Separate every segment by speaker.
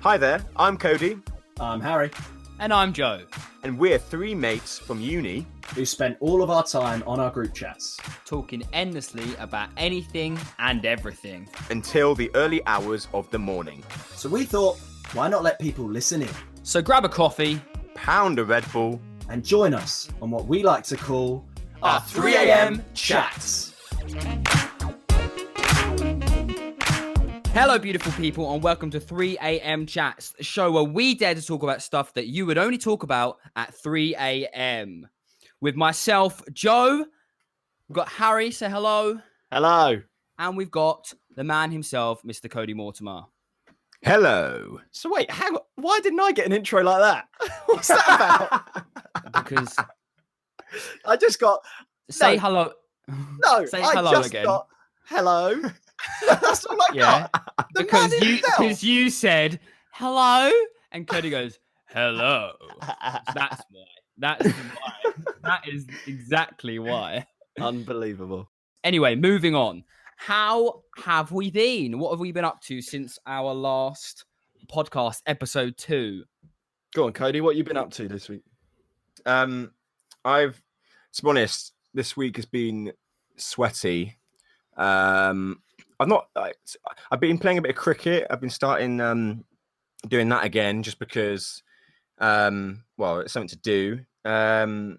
Speaker 1: Hi there, I'm Cody.
Speaker 2: I'm Harry.
Speaker 3: And I'm Joe.
Speaker 1: And we're three mates from uni
Speaker 2: who spent all of our time on our group chats,
Speaker 3: talking endlessly about anything and everything
Speaker 1: until the early hours of the morning.
Speaker 2: So we thought, why not let people listen in?
Speaker 3: So grab a coffee,
Speaker 1: pound a Red Bull,
Speaker 2: and join us on what we like to call
Speaker 3: our 3 a.m. chats. Hello, beautiful people, and welcome to 3 a.m. Chats, the show where we dare to talk about stuff that you would only talk about at 3 a.m. With myself, Joe, we've got Harry, say hello.
Speaker 4: Hello.
Speaker 3: And we've got the man himself, Mr. Cody Mortimer.
Speaker 1: Hello.
Speaker 4: So wait, why didn't I get an intro like that? What's that about?
Speaker 3: Because
Speaker 4: I just got...
Speaker 3: Say hello.
Speaker 4: No,
Speaker 3: say
Speaker 4: I
Speaker 3: hello
Speaker 4: just
Speaker 3: again.
Speaker 4: got hello. That's all I got. The man himself.
Speaker 3: Because you said hello, and Cody goes hello. That's why. That's why. That is exactly why.
Speaker 4: Unbelievable.
Speaker 3: Anyway, moving on. How have we been? What have we been up to since our last podcast, episode 2?
Speaker 4: Go on, Cody. What have you been up to this week?
Speaker 1: To be honest, this week has been sweaty. I've been playing a bit of cricket. I've been starting doing that again just because, it's something to do. And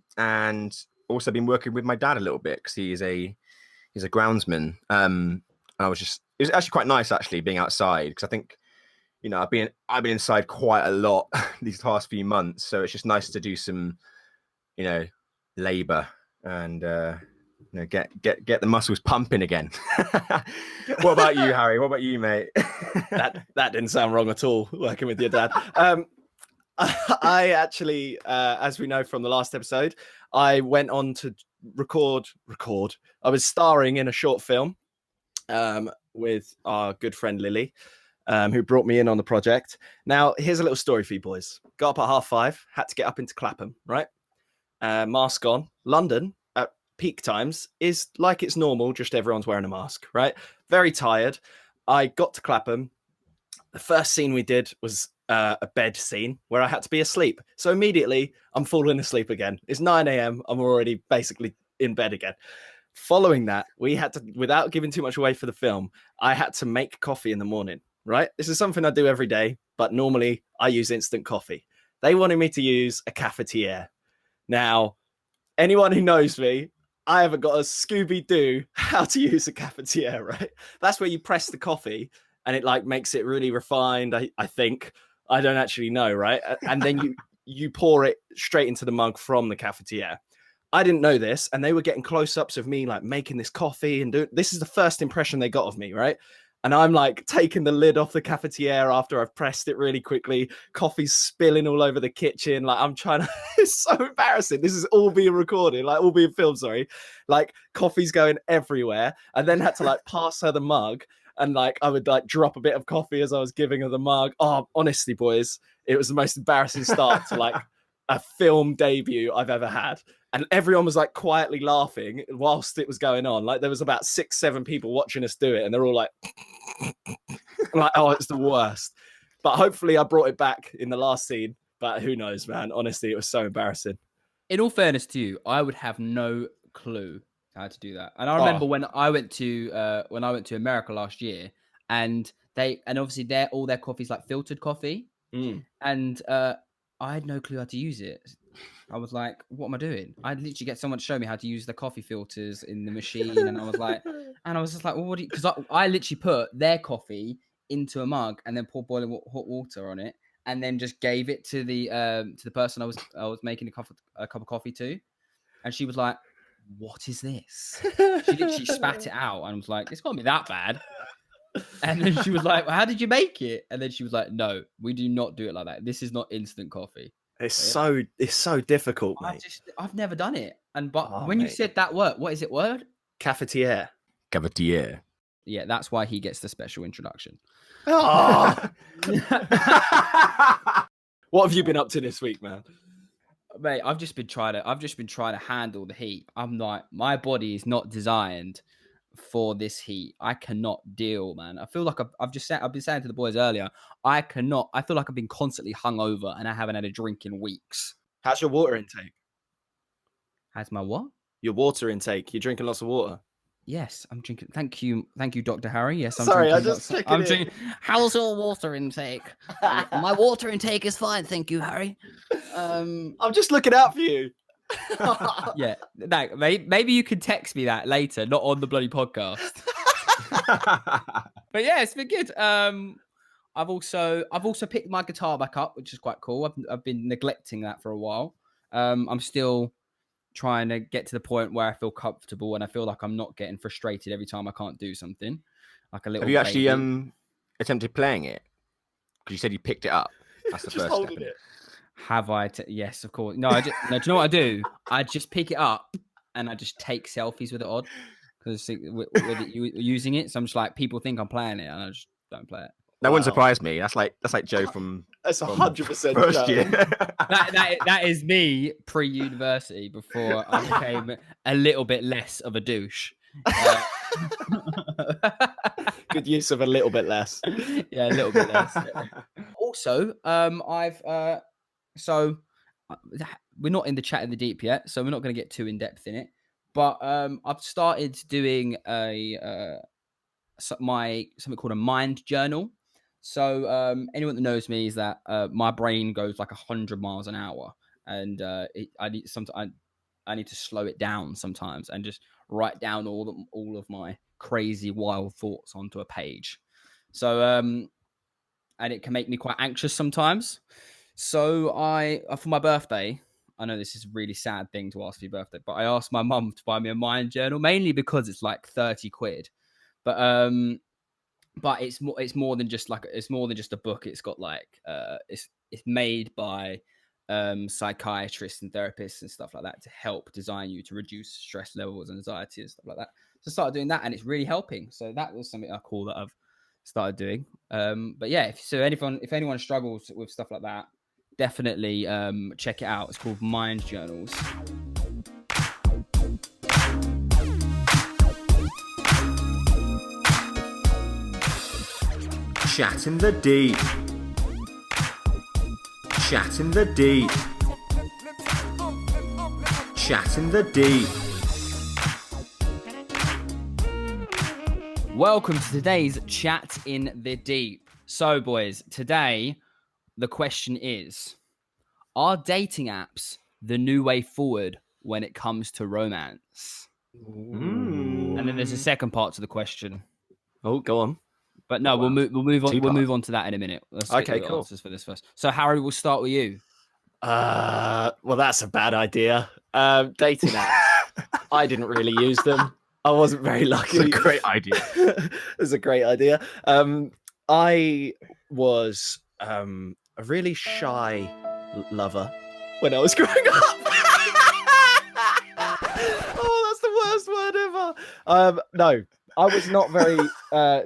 Speaker 1: also been working with my dad a little bit because he's a groundsman. And it was actually quite nice actually being outside because I think, I've been inside quite a lot these past few months. So it's just nice to do some, labor and get the muscles pumping again. What about you, Harry? What about you, mate?
Speaker 4: That didn't sound wrong at all, working with your dad. I actually, as we know from the last episode, I went on to record. I was starring in a short film with our good friend Lily, who brought me in on the project. Now, here's a little story for you boys. Got up at 5:30, had to get up into Clapham, right? Mask on. London at peak times is like it's normal, just everyone's wearing a mask, right? Very tired. I got to Clapham. The first scene we did was a bed scene where I had to be asleep. So immediately I'm falling asleep again. It's 9 a.m. I'm already basically in bed again. Following that, we had to, without giving too much away for the film, I had to make coffee in the morning, right? This is something I do every day, but normally I use instant coffee. They wanted me to use a cafetiere. Now, anyone who knows me, I haven't got a Scooby-Doo how to use a cafetiere, right? That's where you press the coffee and it like makes it really refined, I think. I don't actually know, right? And then you pour it straight into the mug from the cafetiere. I didn't know this, and they were getting close-ups of me like making this coffee and this is the first impression they got of me, right? And I'm like taking the lid off the cafetiere after I've pressed it really quickly. Coffee's spilling all over the kitchen. Like I'm trying to, it's so embarrassing. This is all being recorded, like all being filmed, sorry. Like coffee's going everywhere. I then had to like pass her the mug and like I would like drop a bit of coffee as I was giving her the mug. Oh, honestly, boys, it was the most embarrassing start to like a film debut I've ever had. And everyone was like quietly laughing whilst it was going on. Like there was about 6-7 people watching us do it. And they're all like, like, oh, it's the worst. But hopefully I brought it back in the last scene. But who knows, man? Honestly, it was so embarrassing.
Speaker 3: In all fairness to you, I would have no clue how to do that. And I remember when I went to America last year, and obviously all their coffee's like filtered coffee. And I had no clue how to use it. I was like, what am I doing? I'd literally get someone to show me how to use the coffee filters in the machine. And I was just like, well, what do you, because I literally put their coffee into a mug and then poured boiling hot water on it and then just gave it to the person I was making a cup of coffee to. And she was like, what is this? She literally spat it out and was like, it's can't be that bad. And then she was like, well, how did you make it? And then she was like, no, we do not do it like that. This is not instant coffee.
Speaker 4: It's so difficult, mate.
Speaker 3: I've never done it. When you said that word, what is it word?
Speaker 4: Cafetiere.
Speaker 1: Cafetiere.
Speaker 3: Yeah, that's why he gets the special introduction.
Speaker 4: Oh. What have you been up to this week, man?
Speaker 3: Mate, I've just been trying to handle the heat. I'm like, my body is not designed for this heat. I cannot deal, man. I feel like I've been saying to the boys earlier, I feel like I've been constantly hungover and I haven't had a drink in weeks.
Speaker 4: How's your water intake?
Speaker 3: How's my what?
Speaker 4: Your water intake. You're drinking lots of water.
Speaker 3: Yes, I'm drinking. Thank you, Dr. Harry. Yes, I'm
Speaker 4: Sorry,
Speaker 3: drinking.
Speaker 4: I just checking
Speaker 3: I'm
Speaker 4: in.
Speaker 3: drinking. How's your water intake? My water intake is fine, thank you, Harry.
Speaker 4: I'm just looking out for you.
Speaker 3: Yeah, maybe you could text me that later, not on the bloody podcast. But yeah, it's been good. I've also picked my guitar back up, which is quite cool. I've been neglecting that for a while. I'm still trying to get to the point where I feel comfortable and I feel like I'm not getting frustrated every time I can't do something. Like a little.
Speaker 1: Have you actually
Speaker 3: baby.
Speaker 1: attempted playing it? Because you said you picked it up. That's the
Speaker 4: Just
Speaker 1: first
Speaker 4: holding
Speaker 1: step.
Speaker 4: it.
Speaker 3: Have I? Yes, of course. No, do you know what I do? I just pick it up and I just take selfies with it on because with using it. So I'm just like, people think I'm playing it and I just don't play it.
Speaker 1: That wouldn't surprise me. That's like Joe from
Speaker 4: That's
Speaker 1: from
Speaker 4: 100%
Speaker 1: first year.
Speaker 3: That is me pre-university before I became a little bit less of a douche.
Speaker 4: Good use of a little bit less.
Speaker 3: Yeah, a little bit less. Also, so we're not in the chat in the deep yet, so we're not going to get too in depth in it. But I've started doing something called a mind journal. So anyone that knows me is that my brain goes like 100 miles an hour, and I need to slow it down sometimes and just write down all of my crazy wild thoughts onto a page. So and it can make me quite anxious sometimes. So for my birthday, I know this is a really sad thing to ask for your birthday, but I asked my mum to buy me a mind journal, mainly because it's like 30 quid. But it's more than just a book. It's got like it's made by psychiatrists and therapists and stuff like that to help design you to reduce stress levels and anxiety and stuff like that. So I started doing that and it's really helping. So that was something cool that I've started doing. But yeah, if anyone struggles with stuff like that, definitely check it out. It's called Mind Journals.
Speaker 1: Chat in the deep. Chat in the deep. Chat in the deep.
Speaker 3: Welcome to today's Chat in the Deep. So, boys, today the question is, are dating apps the new way forward when it comes to romance? And then there's a second part to the question.
Speaker 4: Oh, go on.
Speaker 3: But no, we'll move on. We'll
Speaker 1: Two-part.
Speaker 3: move on to that in a minute. Let's get
Speaker 4: Okay,
Speaker 3: the
Speaker 4: cool.
Speaker 3: answers for this first. So, Harry, we'll start with you.
Speaker 4: Well, that's a bad idea. Dating apps. I didn't really use them. I wasn't very lucky.
Speaker 1: It's a great idea.
Speaker 4: It's a great idea. I was a really shy lover when I was growing up. Oh, that's the worst word ever. No, I was not very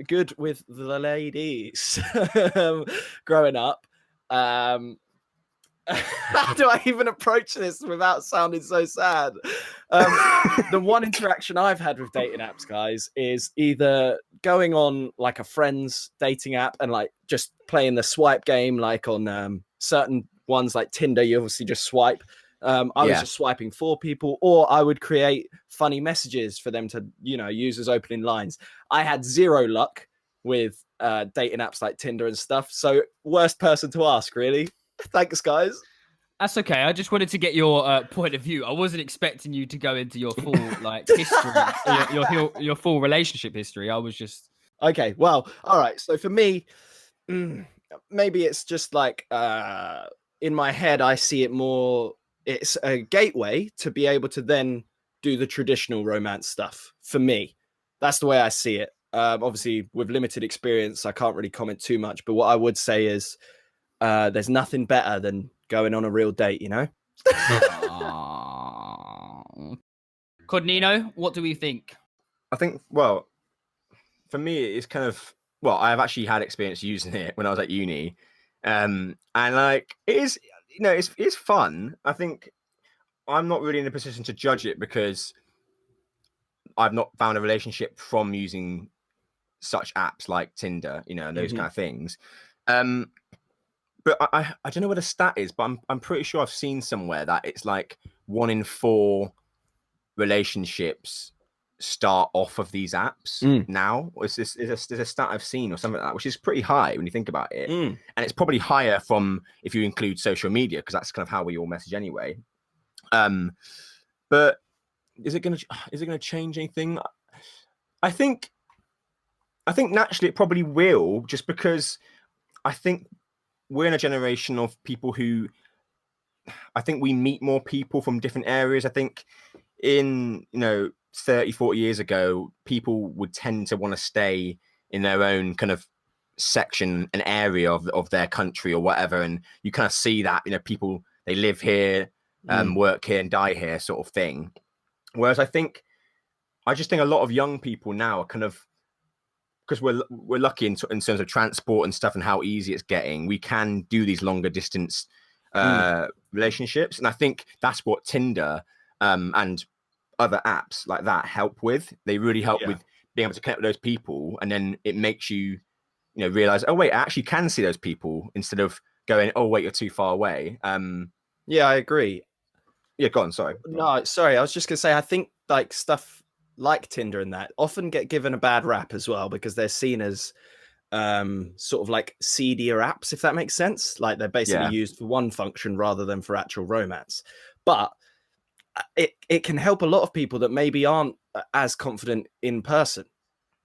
Speaker 4: good with the ladies growing up. How do I even approach this without sounding so sad? The one interaction I've had with dating apps, guys, is either going on like a friend's dating app and like just playing the swipe game, like on certain ones like Tinder, you obviously just swipe. I was just swiping for people, or I would create funny messages for them to, use as opening lines. I had zero luck with dating apps like Tinder and stuff. So worst person to ask, really. Thanks, guys.
Speaker 3: That's okay. I just wanted to get your point of view. I wasn't expecting you to go into your full like history, your full relationship history. I was just
Speaker 4: okay. Well, all right. So for me, maybe it's just like in my head, I see it more. It's a gateway to be able to then do the traditional romance stuff. For me, that's the way I see it. Obviously, with limited experience, I can't really comment too much. But what I would say is, there's nothing better than going on a real date,
Speaker 3: Codnino, what do we think?
Speaker 1: I think, well, for me, it's kind of, I've actually had experience using it when I was at uni. And like, it is, it's fun. I think I'm not really in a position to judge it because I've not found a relationship from using such apps like Tinder, you know, and those kind of things. But I don't know what the stat is, but I'm pretty sure I've seen somewhere that it's like 1 in 4 relationships start off of these apps now. It's a stat I've seen or something like that, which is pretty high when you think about it. And it's probably higher from if you include social media, because that's kind of how we all message anyway. But is it gonna change anything? I think naturally it probably will, just because I think we're in a generation of people who, I think we meet more people from different areas. I think in, 30, 40 years ago, people would tend to want to stay in their own kind of section, an area of their country or whatever. And you kind of see that, people, they live here, work here and die here sort of thing. Whereas I just think a lot of young people now are kind of, because we're lucky in terms of transport and stuff and how easy it's getting, we can do these longer distance relationships. And I think that's what Tinder and other apps like that help with. They really help with being able to connect with those people. And then it makes you, realize, oh, wait, I actually can see those people, instead of going, oh, wait, you're too far away.
Speaker 4: Yeah, I agree.
Speaker 1: Yeah, go on. Sorry.
Speaker 4: No, sorry. I was just going to say, I think like stuff like Tinder and that often get given a bad rap as well, because they're seen as sort of like seedier apps, if that makes sense. Like they're basically used for one function rather than for actual romance. But it can help a lot of people that maybe aren't as confident in person.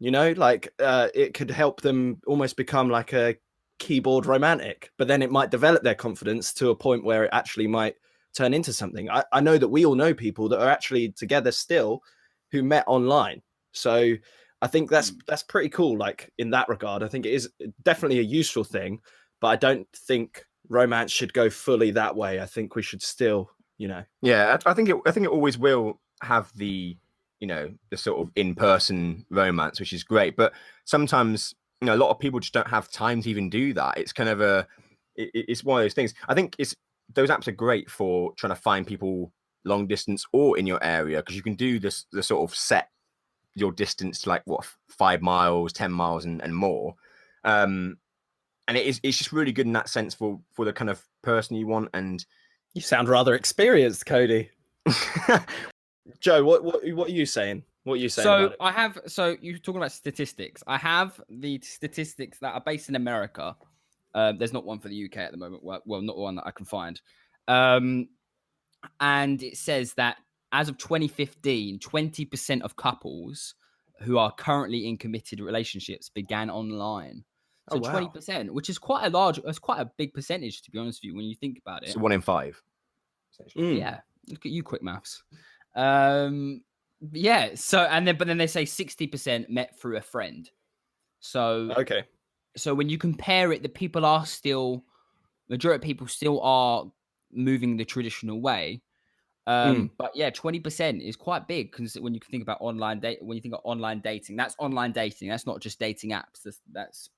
Speaker 4: Like it could help them almost become like a keyboard romantic, but then it might develop their confidence to a point where it actually might turn into something. I know that we all know people that are actually together still who met online. So I think that's pretty cool. Like in that regard, I think it is definitely a useful thing, but I don't think romance should go fully that way. I think we should still,
Speaker 1: Yeah, I think it always will have the, the sort of in-person romance, which is great. But sometimes, a lot of people just don't have time to even do that. It's kind of it's one of those things. I think those apps are great for trying to find people long distance or in your area, because you can do the sort of set your distance to like 5 miles, 10 miles and more. And it's just really good in that sense for the kind of person you want. And
Speaker 4: you sound rather experienced, Cody. Joe, what are you saying? What are you saying?
Speaker 3: So I have. So you're talking about statistics. I have the statistics that are based in America. There's not one for the UK at the moment. Well, not one that I can find. And it says that as of 2015, 20% of couples who are currently in committed relationships began online. So 20%, which is quite a big percentage, to be honest with you, when you think about it.
Speaker 1: So 1 in 5.
Speaker 3: Yeah, look at you, quick maths. Yeah. So but then they say 60% met through a friend. So
Speaker 4: okay.
Speaker 3: So when you compare it, majority of people still are moving the traditional way. But yeah, 20% is quite big, because when you think about when you think of online dating, that's online dating. That's not just dating apps. That's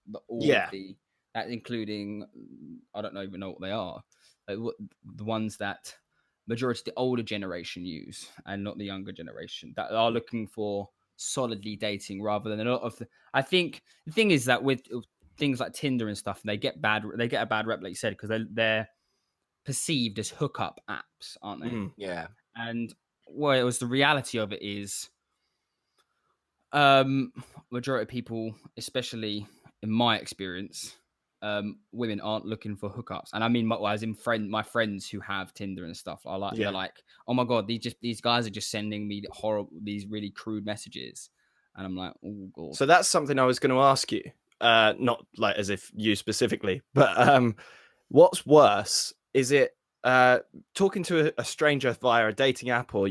Speaker 3: that's including, I don't even know what they are. The ones that majority of the older generation use, and not the younger generation, that are looking for solidly dating rather than a lot of. I think the thing is that with things like Tinder and stuff, they get a bad rep, like you said, because they're perceived as hookup apps, aren't they?
Speaker 1: Yeah.
Speaker 3: And the reality of it is, majority of people, especially in my experience, women aren't looking for hookups. And I mean, as in my friends who have Tinder and stuff are like, they're like, oh my God, these guys are just sending me these really crude messages. And I'm like, oh God.
Speaker 4: So that's something I was going to ask you, not like as if you specifically, but what's worse? Is it talking to a stranger via a dating app, or,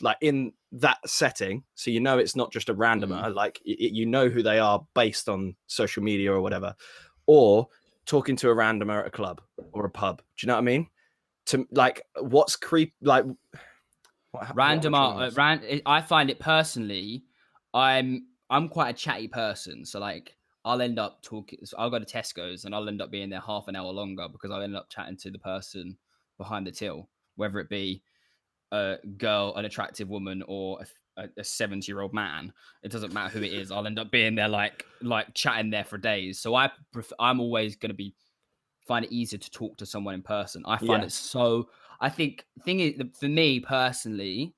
Speaker 4: like in that setting, so it's not just a randomer, like you know who they are based on social media or whatever, or talking to a randomer at a club or a pub? Do you know what I mean? To like, what's I
Speaker 3: find it personally, I'm quite a chatty person, so like I'll end up talking. So I'll go to Tesco's and I'll end up being there half an hour longer, because I'll end up chatting to the person behind the till, whether it be a girl, an attractive woman, or a 70-year-old man. It doesn't matter who it is. I'll end up being there like chatting there for days. So I'm always going to find it easier to talk to someone in person. I find it so. I think thing is, for me personally,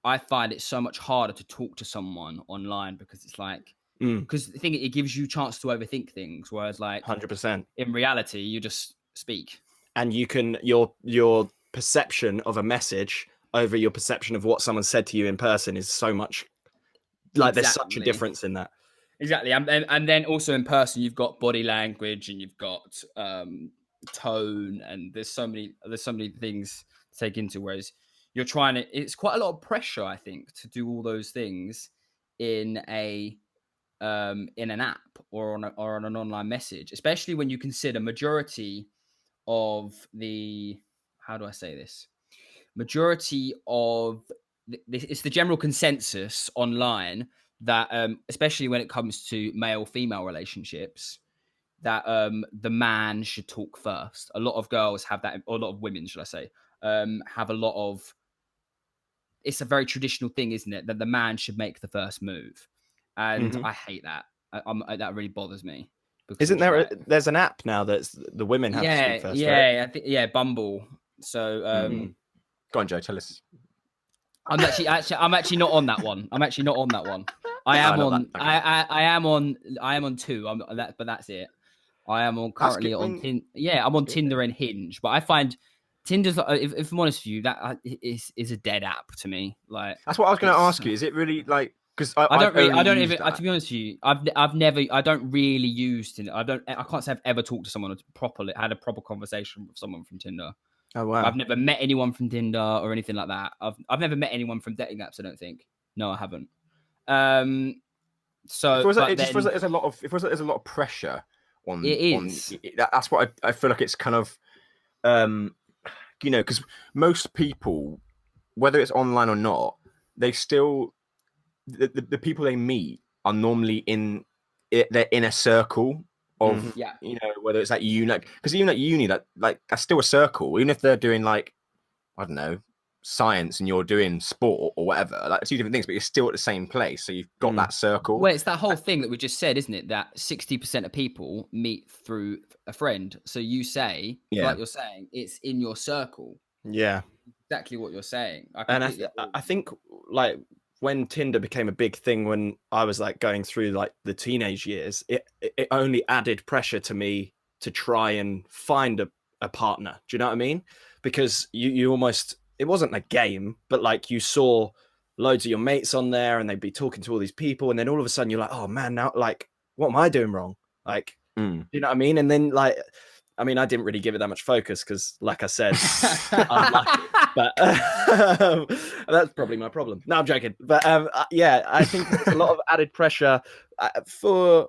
Speaker 3: I find it so much harder to talk to someone online because it's like, because the thing, it gives you a chance to overthink things, whereas like
Speaker 4: 100%.
Speaker 3: in reality, you just speak.
Speaker 4: And you can your perception of a message over your perception of what someone said to you in person is so much like there's such a difference in that.
Speaker 3: Exactly, and then also in person, you've got body language and you've got tone, and there's so many things to take into. Whereas you're trying to, it's quite a lot of pressure, I think, to do all those things in an app or on an online message, especially when you consider majority of the, how do I say this? Majority of it's the general consensus online that especially when it comes to male-female relationships, that the man should talk first. A lot of girls have that, or a lot of women, should I say, have a lot of, it's a very traditional thing, isn't it, that the man should make the first move. And I hate that. That really bothers me.
Speaker 4: Isn't there there's an app now that's the women have to speak first, right?
Speaker 3: Yeah, Bumble. So
Speaker 1: go on, Joe, tell us.
Speaker 3: I'm actually not on that one. I am on. Okay. I am on two. But that's it. I am on currently on Tinder. Yeah, I'm on Tinder and Hinge. But I find Tinder's, if I'm honest with you, that is a dead app to me. Like,
Speaker 1: that's what I was going to ask you. Is it really like? Because I don't even.
Speaker 3: To be honest with you, I've never. I don't really use Tinder. I can't say I've ever talked to someone properly, had a proper conversation with someone from Tinder.
Speaker 4: Oh wow!
Speaker 3: I've never met anyone from Tinder or anything like that. I've never met anyone from dating apps. I don't think. No, I haven't. So
Speaker 1: it feels like there's a lot of pressure on.
Speaker 3: It is.
Speaker 1: That's what I feel like. It's kind of, because most people, whether it's online or not, they still the people they meet are normally they're in a circle of whether it's at uni, because even at uni, like that's still a circle, even if they're doing like, I don't know, science and you're doing sport or whatever, like two different things, but you're still at the same place, so you've got that circle.
Speaker 3: Well, it's that whole thing that we just said, isn't it, that 60% of people meet through a friend. So you say, like you're saying, it's in your circle.
Speaker 4: Yeah,
Speaker 3: exactly what you're saying.
Speaker 4: I think like when Tinder became a big thing, when I was like going through like the teenage years, it only added pressure to me to try and find a partner. Do you know what I mean? Because you almost, it wasn't a game, but like you saw loads of your mates on there and they'd be talking to all these people. And then all of a sudden you're like, oh man, now like, what am I doing wrong? Like, you know what I mean? And then like, I mean, I didn't really give it that much focus because, like I said, I'm lucky, but that's probably my problem. No, I'm joking. But yeah, I think there's a lot of added pressure for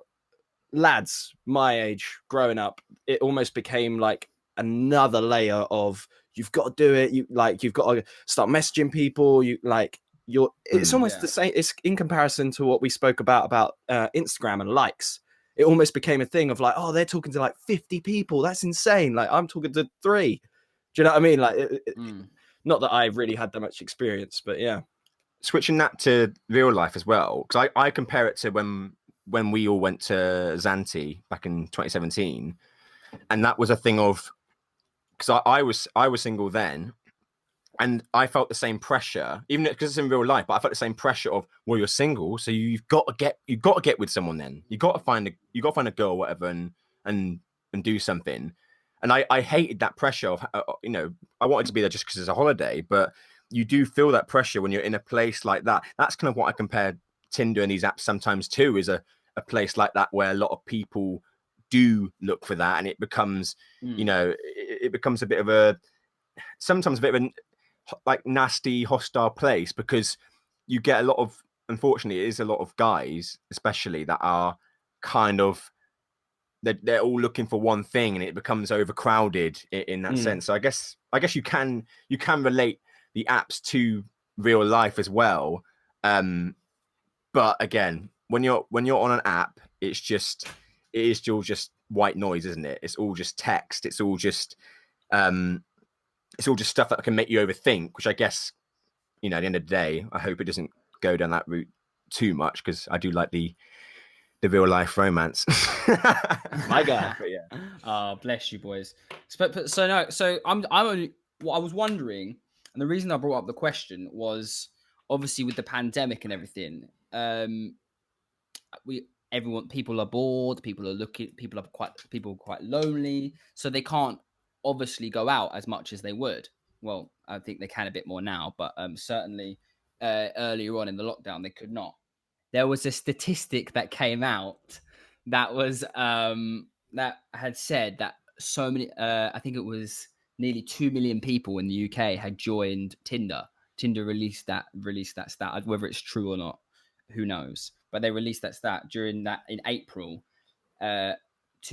Speaker 4: lads my age growing up. It almost became like another layer of you've got to do it. You've got to start messaging people. It's almost the same. It's in comparison to what we spoke about Instagram and likes. It almost became a thing of like, oh, they're talking to like 50 people. That's insane. Like I'm talking to 3. Do you know what I mean? Like, not that I really had that much experience, but yeah.
Speaker 1: Switching that to real life as well, because I compare it to when we all went to Zante back in 2017, and that was a thing of, because I was single then. And I felt the same pressure, even because it's in real life. But I felt the same pressure of, well, you're single, so you've got to get with someone. Then you got to find a girl, or whatever, and do something. And I hated that pressure of, I wanted to be there just because it's a holiday. But you do feel that pressure when you're in a place like that. That's kind of what I compare Tinder and these apps sometimes to, is a place like that where a lot of people do look for that, and it becomes, it becomes sometimes a bit of a like nasty, hostile place, because you get a lot of, unfortunately, it is a lot of guys especially that are kind of, they're all looking for one thing, and it becomes overcrowded in that sense. So I guess you can relate the apps to real life as well, but again, when you're on an app, it is still just white noise, isn't it? It's all just text, it's all just stuff that can make you overthink, which I guess, at the end of the day, I hope it doesn't go down that route too much because I do like the real life romance.
Speaker 4: My guy.
Speaker 1: But yeah.
Speaker 3: Oh, bless you, boys. So I'm only. What I was wondering, and the reason I brought up the question was obviously with the pandemic and everything. People are bored. People are quite lonely, so they can't obviously go out as much as they would. Well, I think they can a bit more now, but certainly earlier on in the lockdown they could not. There was a statistic that came out that was that had said that so many I think it was nearly 2 million people in the UK had joined Tinder. Tinder released that stat. Whether it's true or not, who knows, but they released that stat during that in April. 2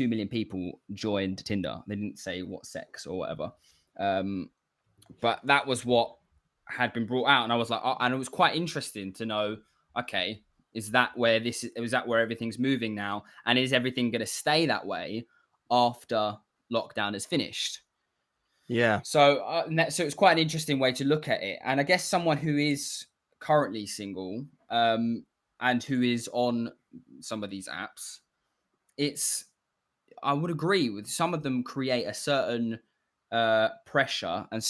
Speaker 3: million people joined Tinder. They didn't say what sex or whatever, but that was what had been brought out, and I was like, oh, and it was quite interesting to know, okay, is that where everything's moving now, and is everything going to stay that way after lockdown is finished?
Speaker 4: Yeah.
Speaker 3: So it's quite an interesting way to look at it, and I guess someone who is currently single and who is on some of these apps, I would agree with some of them create a certain pressure and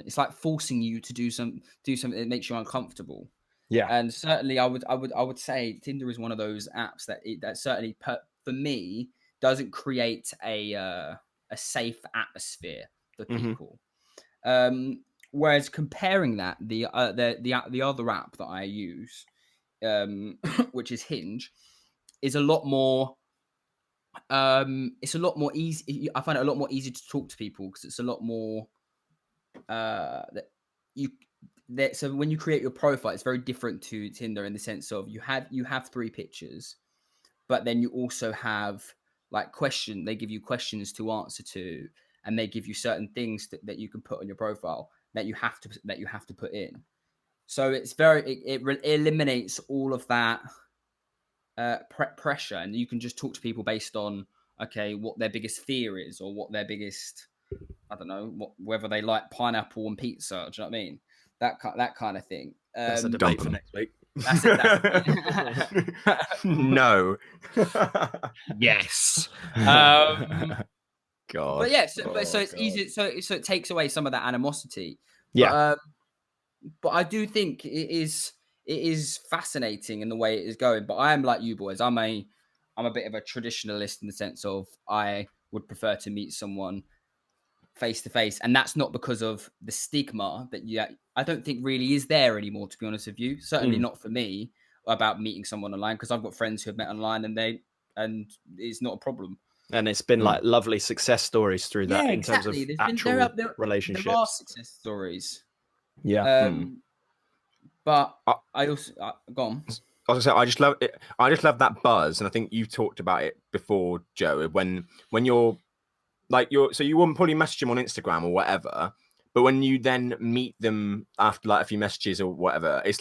Speaker 3: it's like forcing you to do something that makes you uncomfortable.
Speaker 4: Yeah.
Speaker 3: And certainly I would say Tinder is one of those apps that certainly for me doesn't create a safe atmosphere for people. Whereas comparing that, the other app that I use, which is Hinge, is a lot more it's a lot more easy. I find it a lot more easy to talk to people because it's a lot more so when you create your profile, it's very different to Tinder in the sense of you have 3 pictures, but then you also have like they give you questions to answer to, and they give you certain things that you can put on your profile that you have to put in. So it's it eliminates all of that pressure, and you can just talk to people based on what their biggest fear is, or what their biggest, I don't know, whether they like pineapple and pizza. Do you know what I mean? That kind of thing.
Speaker 4: That's a debate for next week.
Speaker 3: That's it.
Speaker 1: No.
Speaker 3: Yes.
Speaker 1: God.
Speaker 3: But yeah, so it's
Speaker 1: God.
Speaker 3: easy. So it takes away some of that animosity.
Speaker 4: Yeah.
Speaker 3: But I do think it is fascinating in the way it is going. But I am like you boys. I'm a bit of a traditionalist in the sense of I would prefer to meet someone face to face, and that's not because of the stigma that I don't think really is there anymore, to be honest with you. Certainly not for me about meeting someone online, because I've got friends who have met online and it's not a problem.
Speaker 4: And it's been like lovely success stories through that in terms of actual relationships.
Speaker 3: There are success stories.
Speaker 4: Yeah.
Speaker 3: But I also go on.
Speaker 1: I was gonna say, I just love that buzz, and I think you talked about it before, Joe. When you're so you wouldn't probably message them on Instagram or whatever, but when you then meet them after like a few messages or whatever, it's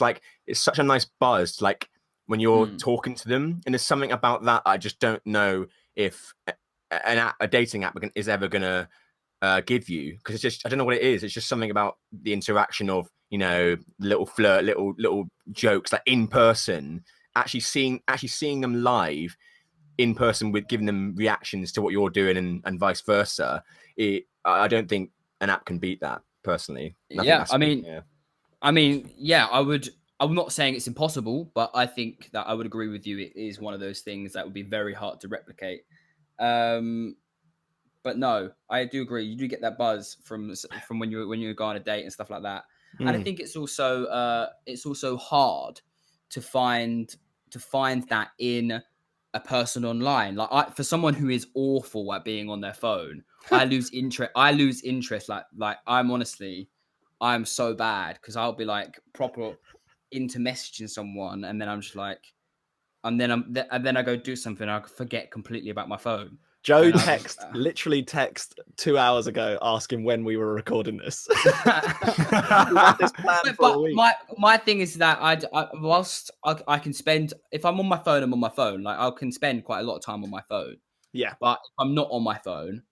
Speaker 1: such a nice buzz, like when you're talking to them, and there's something about that I just don't know if a dating app is ever gonna give you, because it's just, I don't know what it is. It's just something about the interaction of, little flirt, little jokes, like in person, actually seeing them live in person with giving them reactions to what you're doing and vice versa. I don't think an app can beat that personally.
Speaker 3: I'm not saying it's impossible, but I think that I would agree with you. It is one of those things that would be very hard to replicate. But no, I do agree. You do get that buzz from when you go on a date and stuff like that. And I think it's also hard to find that in a person online. Like for someone who is awful at being on their phone, I lose interest. Like I'm so bad, because I'll be like proper into messaging someone, and then I'm just like, and then I go do something, and I forget completely about my phone.
Speaker 4: Joe literally text 2 hours ago asking when we were recording this. We had this plan for a week.
Speaker 3: My thing is that whilst I can spend, if I'm on my phone, I'm on my phone. Like I can spend quite a lot of time on my phone.
Speaker 4: Yeah.
Speaker 3: But if I'm not on my phone,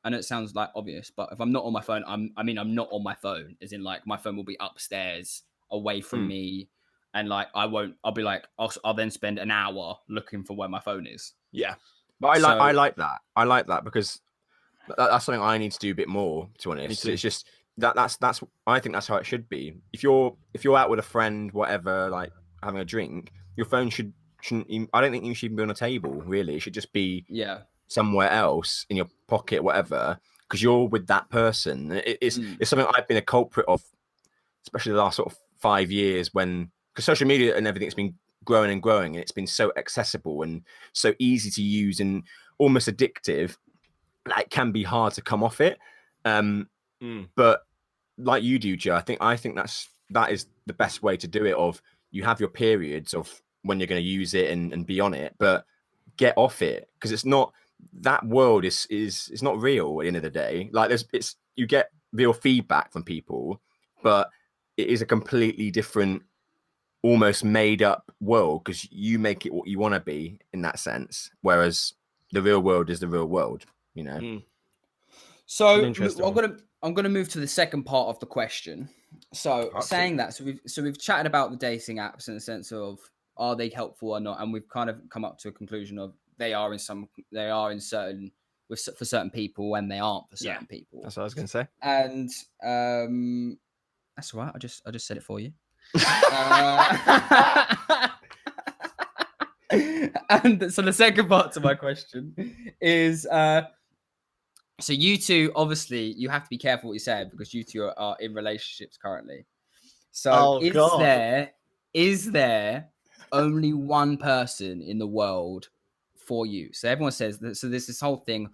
Speaker 3: I know it sounds like obvious, but if I'm not on my phone, I'm not on my phone. As in, like, my phone will be upstairs, away from me, and like I'll be like I'll then spend an hour looking for where my phone is.
Speaker 4: Yeah.
Speaker 1: But I like that. I like that because that's something I need to do a bit more. To be honest,
Speaker 4: too.
Speaker 1: it's just that's I think that's how it should be. If you're out with a friend, whatever, like having a drink, your phone shouldn't. Even, I don't think you should even be on a table. Really, it should just be somewhere else in your pocket, whatever, because you're with that person. It's something I've been a culprit of, especially the last sort of 5 years, because social media and everything's been growing and growing, and it's been so accessible and so easy to use and almost addictive. Like, it can be hard to come off it. But like you do, Joe, I think that is the best way to do it. Of you have your periods of when you're going to use it and be on it, but get off it, because it's not, that world is not real at the end of the day. Like, you get real feedback from people, but it is a completely different, almost made up world, because you make it what you want to be in that sense, whereas the real world is the real world, you know.
Speaker 3: So I'm gonna move to the second part of the question. So
Speaker 1: Part
Speaker 3: saying
Speaker 1: two.
Speaker 3: that, so we've chatted about the dating apps in the sense of, are they helpful or not, and we've kind of come up to a conclusion of they are for certain people, and they aren't for certain people.
Speaker 4: That's what I was going to say.
Speaker 3: And that's all right. I just said it for you. And so the second part to my question is, so you two, obviously, you have to be careful what you say, because you two are in relationships currently. So is there only one person in the world for you? So everyone says that. So there's this whole thing,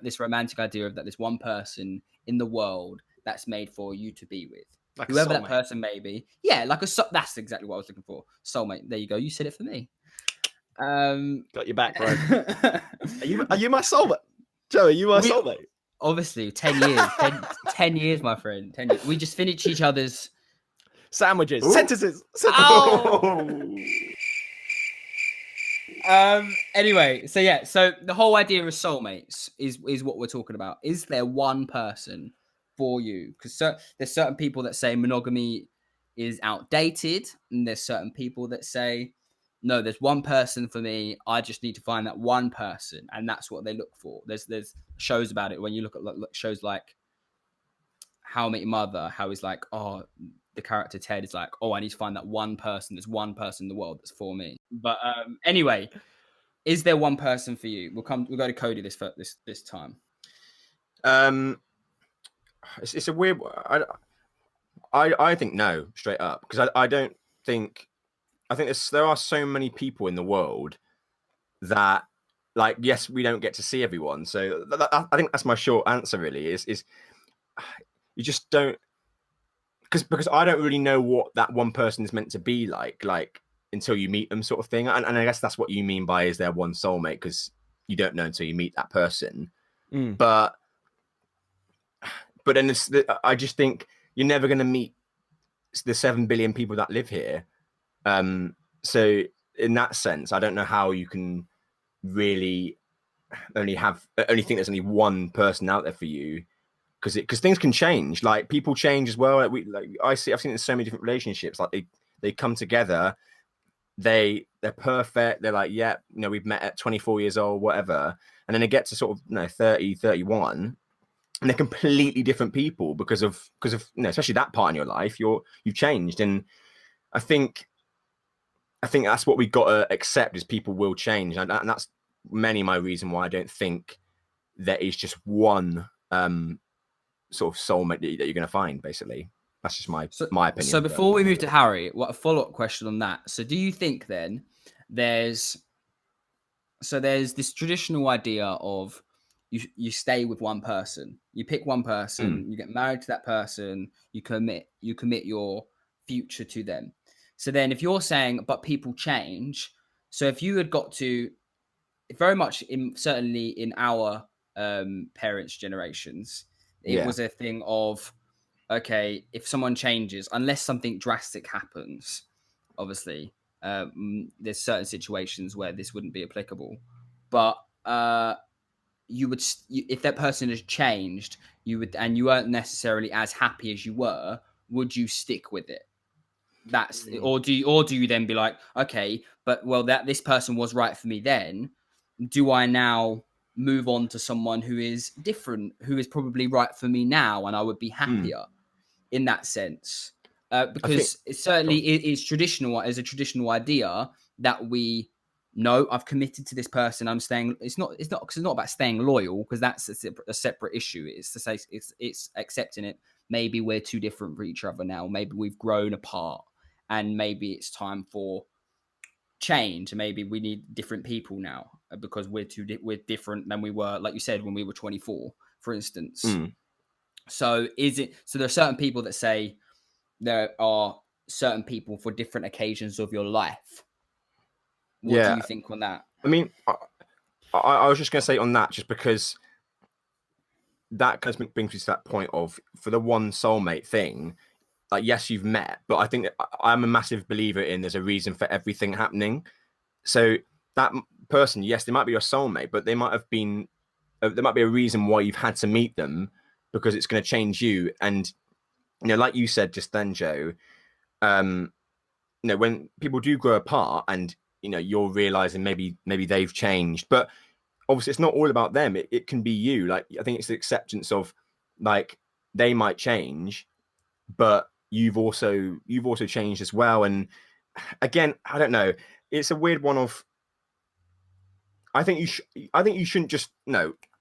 Speaker 3: this romantic idea of that there's one person in the world that's made for you to be with. Like whoever that person may be. Yeah, like that's exactly what I was looking for. Soulmate. There you go. You said it for me.
Speaker 4: Got your back, bro. Are you my soulmate? Joe, are you my soulmate?
Speaker 3: Obviously, 10 years. 10 years, my friend. 10 years. We just finished each other's
Speaker 4: sandwiches.
Speaker 1: Ooh.
Speaker 4: Sentences.
Speaker 3: Anyway, so the whole idea of soulmates is what we're talking about. Is there one person for you? Because there's certain people that say monogamy is outdated, and there's certain people that say, no, there's one person for me. I just need to find that one person, and that's what they look for. There's shows about it when you look at shows like How I Met Your Mother. How he's like, oh, the character Ted is like, oh, I need to find that one person. There's one person in the world that's for me. But anyway, is there one person for you? We'll go to Cody this time.
Speaker 1: It's a weird. I think no, straight up, because I don't think. I think there are so many people in the world that, like, yes, we don't get to see everyone. So I think that's my short answer. Really, is you just don't, because I don't really know what that one person is meant to be like until you meet them, sort of thing. And I guess that's what you mean by, is there one soulmate, because you don't know until you meet that person. But then I just think you're never going to meet the 7 billion people that live here. So in that sense, I don't know how you can really only think there's only one person out there for you, because things can change. Like, people change as well. I've seen it in so many different relationships. Like, they come together, they're perfect. They're like, yeah, we've met at 24 years old, whatever. And then they get to sort of 30, 31, and they're completely different people because of especially that part in your life, you've changed. And I think that's what we've got to accept, is people will change, and that's mainly my reason why I don't think there is just one sort of soulmate that you're going to find. Basically, that's just my opinion.
Speaker 3: So before we move to Harry, what a follow-up question on that? So do you think then there's this traditional idea of you stay with one person, you pick one person, you get married to that person, you commit your future to them. So then if you're saying, but people change, so if you had got to, very much certainly in our parents' generations, it was a thing of, okay, if someone changes, unless something drastic happens, obviously, there's certain situations where this wouldn't be applicable. But you would, if that person has changed, you would, and you weren't necessarily as happy as you were, would you stick with it? that's or do you then be like, okay, but well, that this person was right for me then, do I now move on to someone who is different, who is probably right for me now, and I would be happier in that sense? Because it certainly is traditional, as a traditional idea that we know I've committed to this person. I'm staying. It's not because it's not about staying loyal, because that's a separate issue. It's to say it's accepting it. Maybe we're too different for each other now. Maybe we've grown apart, and maybe it's time for change. Maybe we need different people now because we're different than we were, like you said, when we were 24, for instance. So there are certain people that say there are certain people for different occasions of your life. What do you think on that?
Speaker 1: I mean, I was just going to say on that, just because that kind of brings me to that point of, for the one soulmate thing, like, yes, you've met, but I think I'm a massive believer in there's a reason for everything happening. So that person, yes, they might be your soulmate, but they might have been, there might be a reason why you've had to meet them, because it's going to change you. And, like you said just then, Joe, when people do grow apart and, you're realizing maybe they've changed, but obviously it's not all about them. It can be you. Like, I think it's the acceptance of, like, they might change, but you've also changed as well. And again, I don't know. It's a weird one of, I think you shouldn't just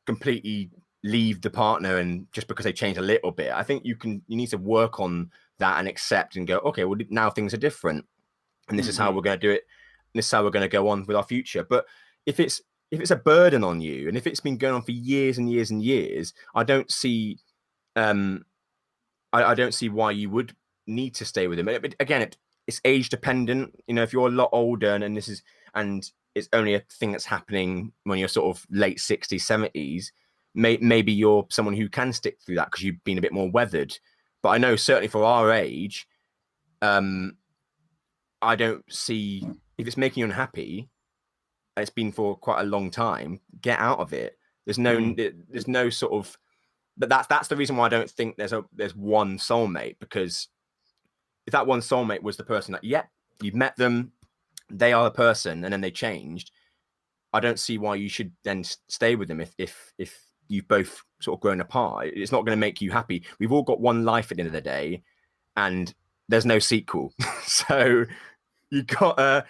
Speaker 1: completely leave the partner and just because they change a little bit. I think you need to work on that and accept and go, okay, well, now things are different, and this is how we're going to do it. And this is how we're going to go on with our future. But if it's a burden on you, and if it's been going on for years and years and years, I don't see I don't see why you would need to stay with him. But again, it's age dependent. If you're a lot older and it's only a thing that's happening when you're sort of late 60s, 70s, maybe you're someone who can stick through that because you've been a bit more weathered. But I know certainly for our age, I don't see, if it's making you unhappy, and it's been for quite a long time, get out of it. There's no sort of, but that's the reason why I don't think there's one soulmate, because if that one soulmate was the person that, you've met them, they are the person, and then they changed, I don't see why you should then stay with them if you've both sort of grown apart. It's not going to make you happy. We've all got one life at the end of the day, and there's no sequel. So you got to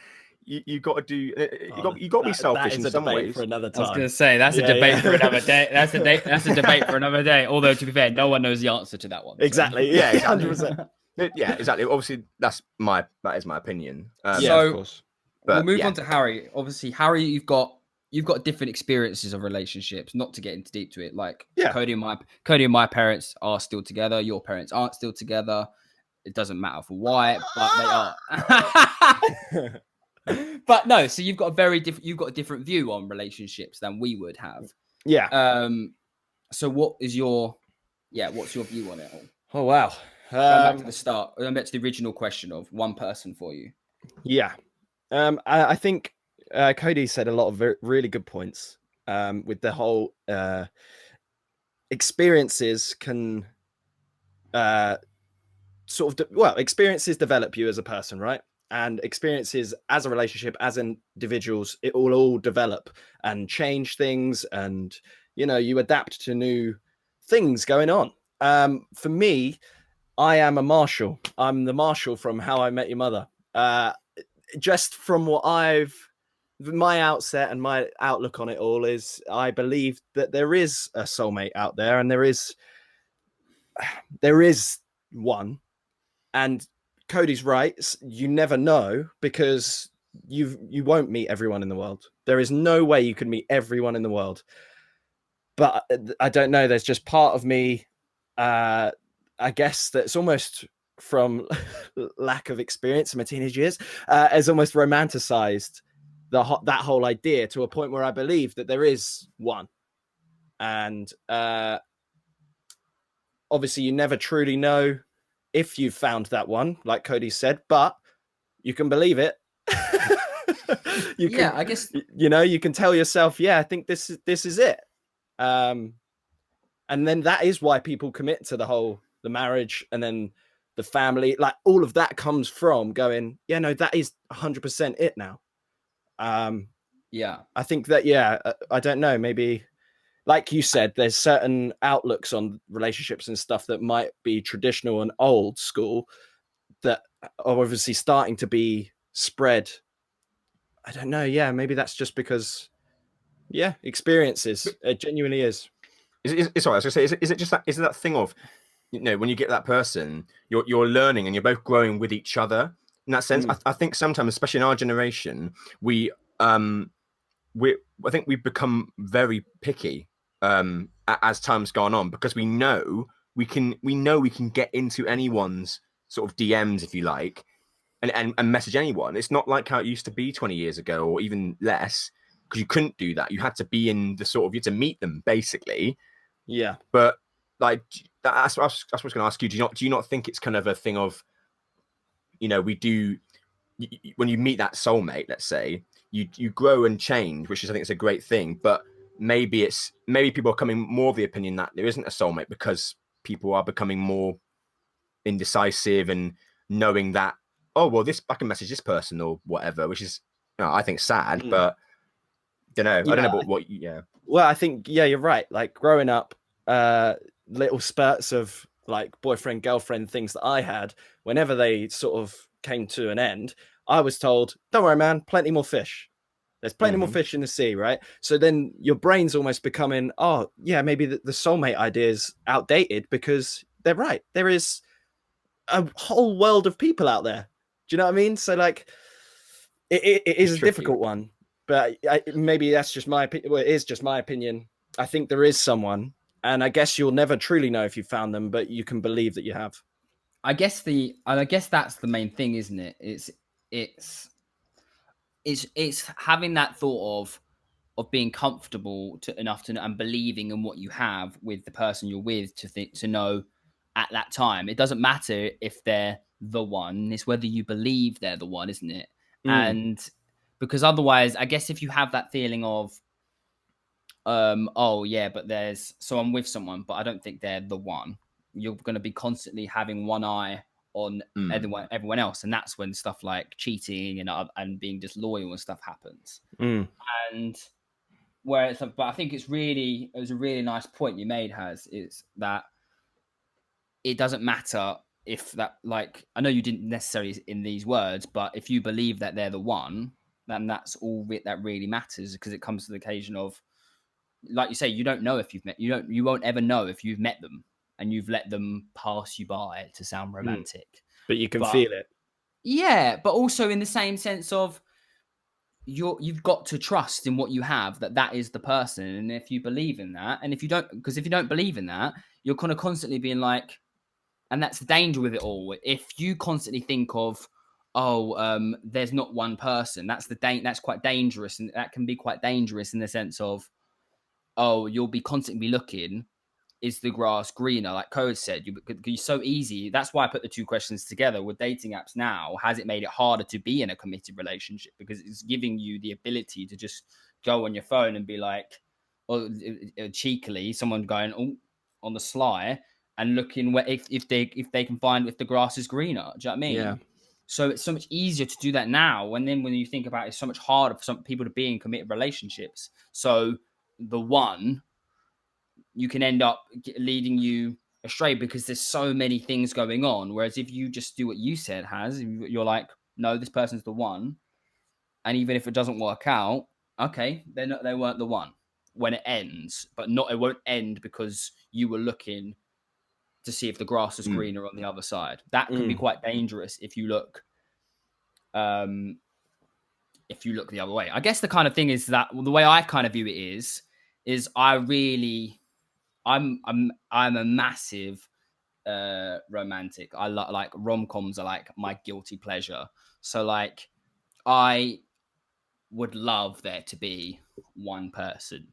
Speaker 1: do. You got to be selfish in some ways.
Speaker 4: For another time.
Speaker 3: I was going to say that's a debate for another day. That's a debate for another day. Although, to be fair, no one knows the answer to that one.
Speaker 4: Exactly.
Speaker 1: So.
Speaker 4: Yeah, 100%.
Speaker 1: Yeah, exactly. Obviously, that is my opinion.
Speaker 3: So
Speaker 4: of course.
Speaker 3: We'll move on to Harry. Obviously, Harry, you've got different experiences of relationships. Not to get into deep to it, like Cody and my parents are still together. Your parents aren't still together. It doesn't matter for why, but they are. But no, so you've got a different view on relationships than we would have.
Speaker 4: Yeah.
Speaker 3: So what's your view on it all?
Speaker 4: Oh wow.
Speaker 3: Going back to the start, going back to the original question of one person for you.
Speaker 4: Yeah. I think Cody said a lot of really good points with the whole experiences can experiences develop you as a person, right? And experiences as a relationship, as individuals, it will all develop and change things, and you adapt to new things going on. For me, I am a Marshall. I'm the Marshall from How I Met Your Mother. Just from what my outset and my outlook on it all is, I believe that there is a soulmate out there, and there is one. And Cody's right. You never know, because you won't meet everyone in the world. There is no way you can meet everyone in the world. But I don't know. There's just part of me, I guess, that's almost from lack of experience in my teenage years, has almost romanticized that whole idea to a point where I believe that there is one. And obviously you never truly know if you've found that one, like Cody said, but you can believe it. I guess, you can tell yourself, I think this is it. And then that is why people commit to the marriage, and then the family, like all of that comes from going, yeah, no, that is 100% it now.
Speaker 3: Yeah.
Speaker 4: I think that, I don't know, maybe like you said, there's certain outlooks on relationships and stuff that might be traditional and old school that are obviously starting to be spread. I don't know. Yeah, maybe that's just because, experiences. It genuinely is.
Speaker 1: It's all right. I was gonna say, is it just that? Is it that thing of, when you get that person, you're learning and you're both growing with each other in that sense. I think sometimes, especially in our generation, I think we've become very picky as time's gone on, because we know we can get into anyone's sort of DMs, if you like, and message anyone. It's not like how it used to be 20 years ago or even less, because you couldn't do that. You had to be in the sort of, you had to meet them basically.
Speaker 4: Yeah.
Speaker 1: But like, that's what I was going to ask you. Do you not think it's kind of a thing of, we do, when you meet that soulmate, let's say, you grow and change, which is, I think, it's a great thing. But maybe people are coming more of the opinion that there isn't a soulmate because people are becoming more indecisive and knowing that, oh well, I can message this person or whatever, which is, I think, sad. But I don't know what yeah.
Speaker 4: Well, I think, you're right. Like growing up, little spurts of like boyfriend, girlfriend things that I had, whenever they sort of came to an end, I was told, don't worry, man, plenty more fish. There's plenty more fish in the sea, right? So then your brain's almost becoming, oh, yeah, maybe the soulmate idea is outdated, because they're right. There is a whole world of people out there. Do you know what I mean? So like, it is a difficult one. But maybe that's just my opinion. Well, it is just my opinion. I think there is someone, and I guess you'll never truly know if you found them, but you can believe that you have.
Speaker 3: I guess that's the main thing, isn't it? It's having that thought of being comfortable enough to and believing in what you have with the person you're with to know at that time. It doesn't matter if they're the one. It's whether you believe they're the one, isn't it? And because otherwise, I guess if you have that feeling of, oh yeah, but I'm with someone, but I don't think they're the one, you're going to be constantly having one eye on everyone else, and that's when stuff like cheating and being disloyal and stuff happens. And where but I think it was a really nice point you made, is that it doesn't matter if that, like, I know you didn't necessarily in these words, but if you believe that they're the one, then that's all that really matters, because it comes to the occasion of, like you say, you don't know if you've met, you won't ever know if you've met them and you've let them pass you by, to sound romantic.
Speaker 4: But you can feel it.
Speaker 3: Yeah, but also in the same sense of, you've got to trust in what you have, that is the person. And if you believe in that, and if you don't believe in that, you're kind of constantly being like, and that's the danger with it all. If you constantly think of, there's not one person, that's quite dangerous. And that can be quite dangerous in the sense of, you'll be constantly looking, is the grass greener? Like Code said, you're so easy. That's why I put the two questions together. With dating apps now, has it made it harder to be in a committed relationship? Because it's giving you the ability to just go on your phone and be like, or cheekily, someone going on the sly and looking where if they can find if the grass is greener. Do you know what I mean?
Speaker 4: Yeah.
Speaker 3: So it's so much easier to do that now. And then when you think about it, it's so much harder for some people to be in committed relationships. So the one, you can end up leading you astray because there's so many things going on. Whereas if you just do what you said, you're like, no, this person's the one. And even if it doesn't work out, okay, they weren't the one when it ends, but it won't end because you were looking to see if the grass is greener on the other side. That can be quite dangerous if you look the other way. I guess the kind of thing is that the way I kind of view it is I'm a massive romantic. I like rom-coms are like my guilty pleasure. So like I would love there to be one person.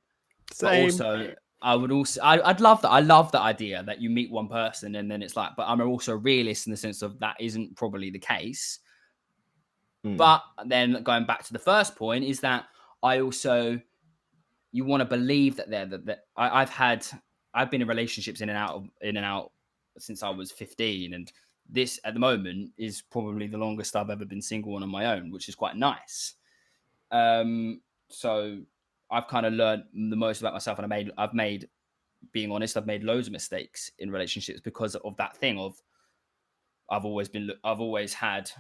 Speaker 4: Same.
Speaker 3: But also I'd love that. I love the idea that you meet one person and then it's like, but I'm also a realist in the sense of that isn't probably the case. But then going back to the first point is that you want to believe that I've been in relationships in and out since I was 15, and this at the moment is probably the longest I've ever been single on my own, which is quite nice. So I've kind of learned the most about myself, and being honest, I've made loads of mistakes in relationships because of that thing of I've always had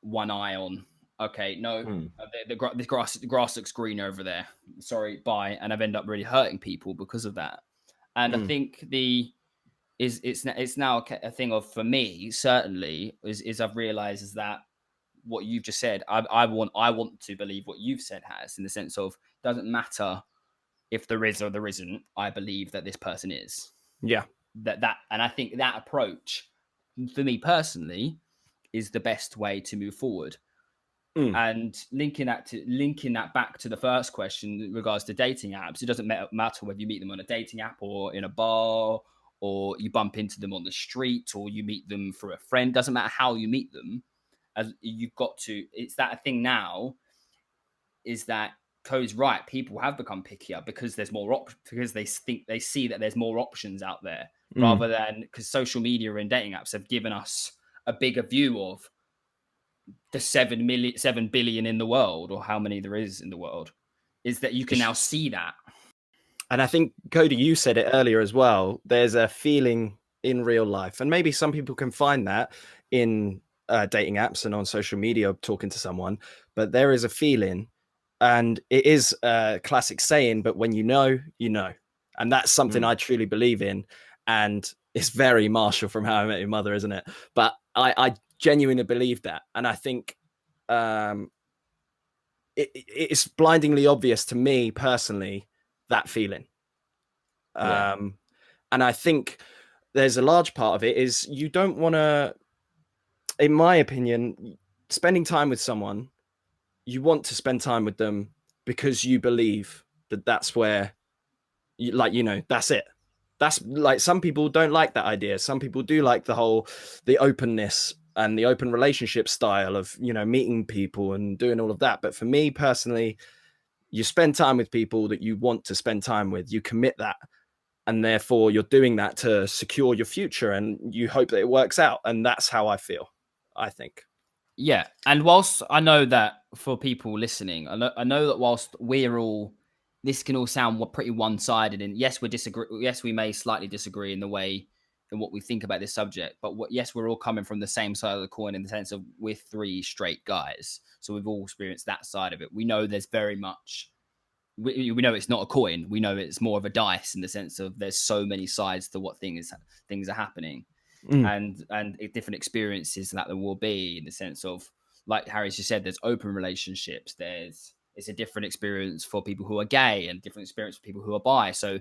Speaker 3: one eye on, okay, no, the grass looks green over there. Sorry, bye. And I've ended up really hurting people because of that. And I think it's now a thing of, for me, certainly, is I've realized is that what you've just said, I want to believe what you've said has, in the sense of, doesn't matter if there is or there isn't, I believe that this person is.
Speaker 4: Yeah.
Speaker 3: And I think that approach, for me personally, is the best way to move forward. And linking that back to the first question in regards to dating apps, it doesn't matter whether you meet them on a dating app or in a bar, or you bump into them on the street, or you meet them through a friend. Doesn't matter how you meet them, as you've got to. It's that thing now. Is that Code's right? People have become pickier because there's more because they see that there's more options out there, rather than, because social media and dating apps have given us a bigger view of the 7 billion in the world, or how many there is in the world, is that you can now see that.
Speaker 4: And I think, Cody, you said it earlier as well. There's a feeling in real life, and maybe some people can find that in dating apps and on social media, talking to someone, but there is a feeling, and it is a classic saying, but when you know, you know. And that's something I truly believe in. And it's very Marshall from How I Met Your Mother, isn't it? But I genuinely believe that. And I think it's blindingly obvious to me personally, that feeling. And I think there's a large part of it is you don't want to, in my opinion, spending time with someone, you want to spend time with them because you believe that that's where that's it. That's like, some people don't like that idea. Some people do like the openness and the open relationship style of, meeting people and doing all of that. But for me personally, you spend time with people that you want to spend time with, you commit that. And therefore you're doing that to secure your future, and you hope that it works out. And that's how I feel, I think.
Speaker 3: Yeah. And whilst I know that for people listening, I know that whilst this can all sound pretty one-sided, and yes, we may slightly disagree in the way in what we think about this subject, but yes, we're all coming from the same side of the coin, in the sense of we're three straight guys. So we've all experienced that side of it. We know there's very much, we know it's not a coin. We know it's more of a dice, in the sense of there's so many sides to what things are happening, and different experiences that there will be, in the sense of, like Harry's just said, there's open relationships. It's a different experience for people who are gay, and different experience for people who are bi. So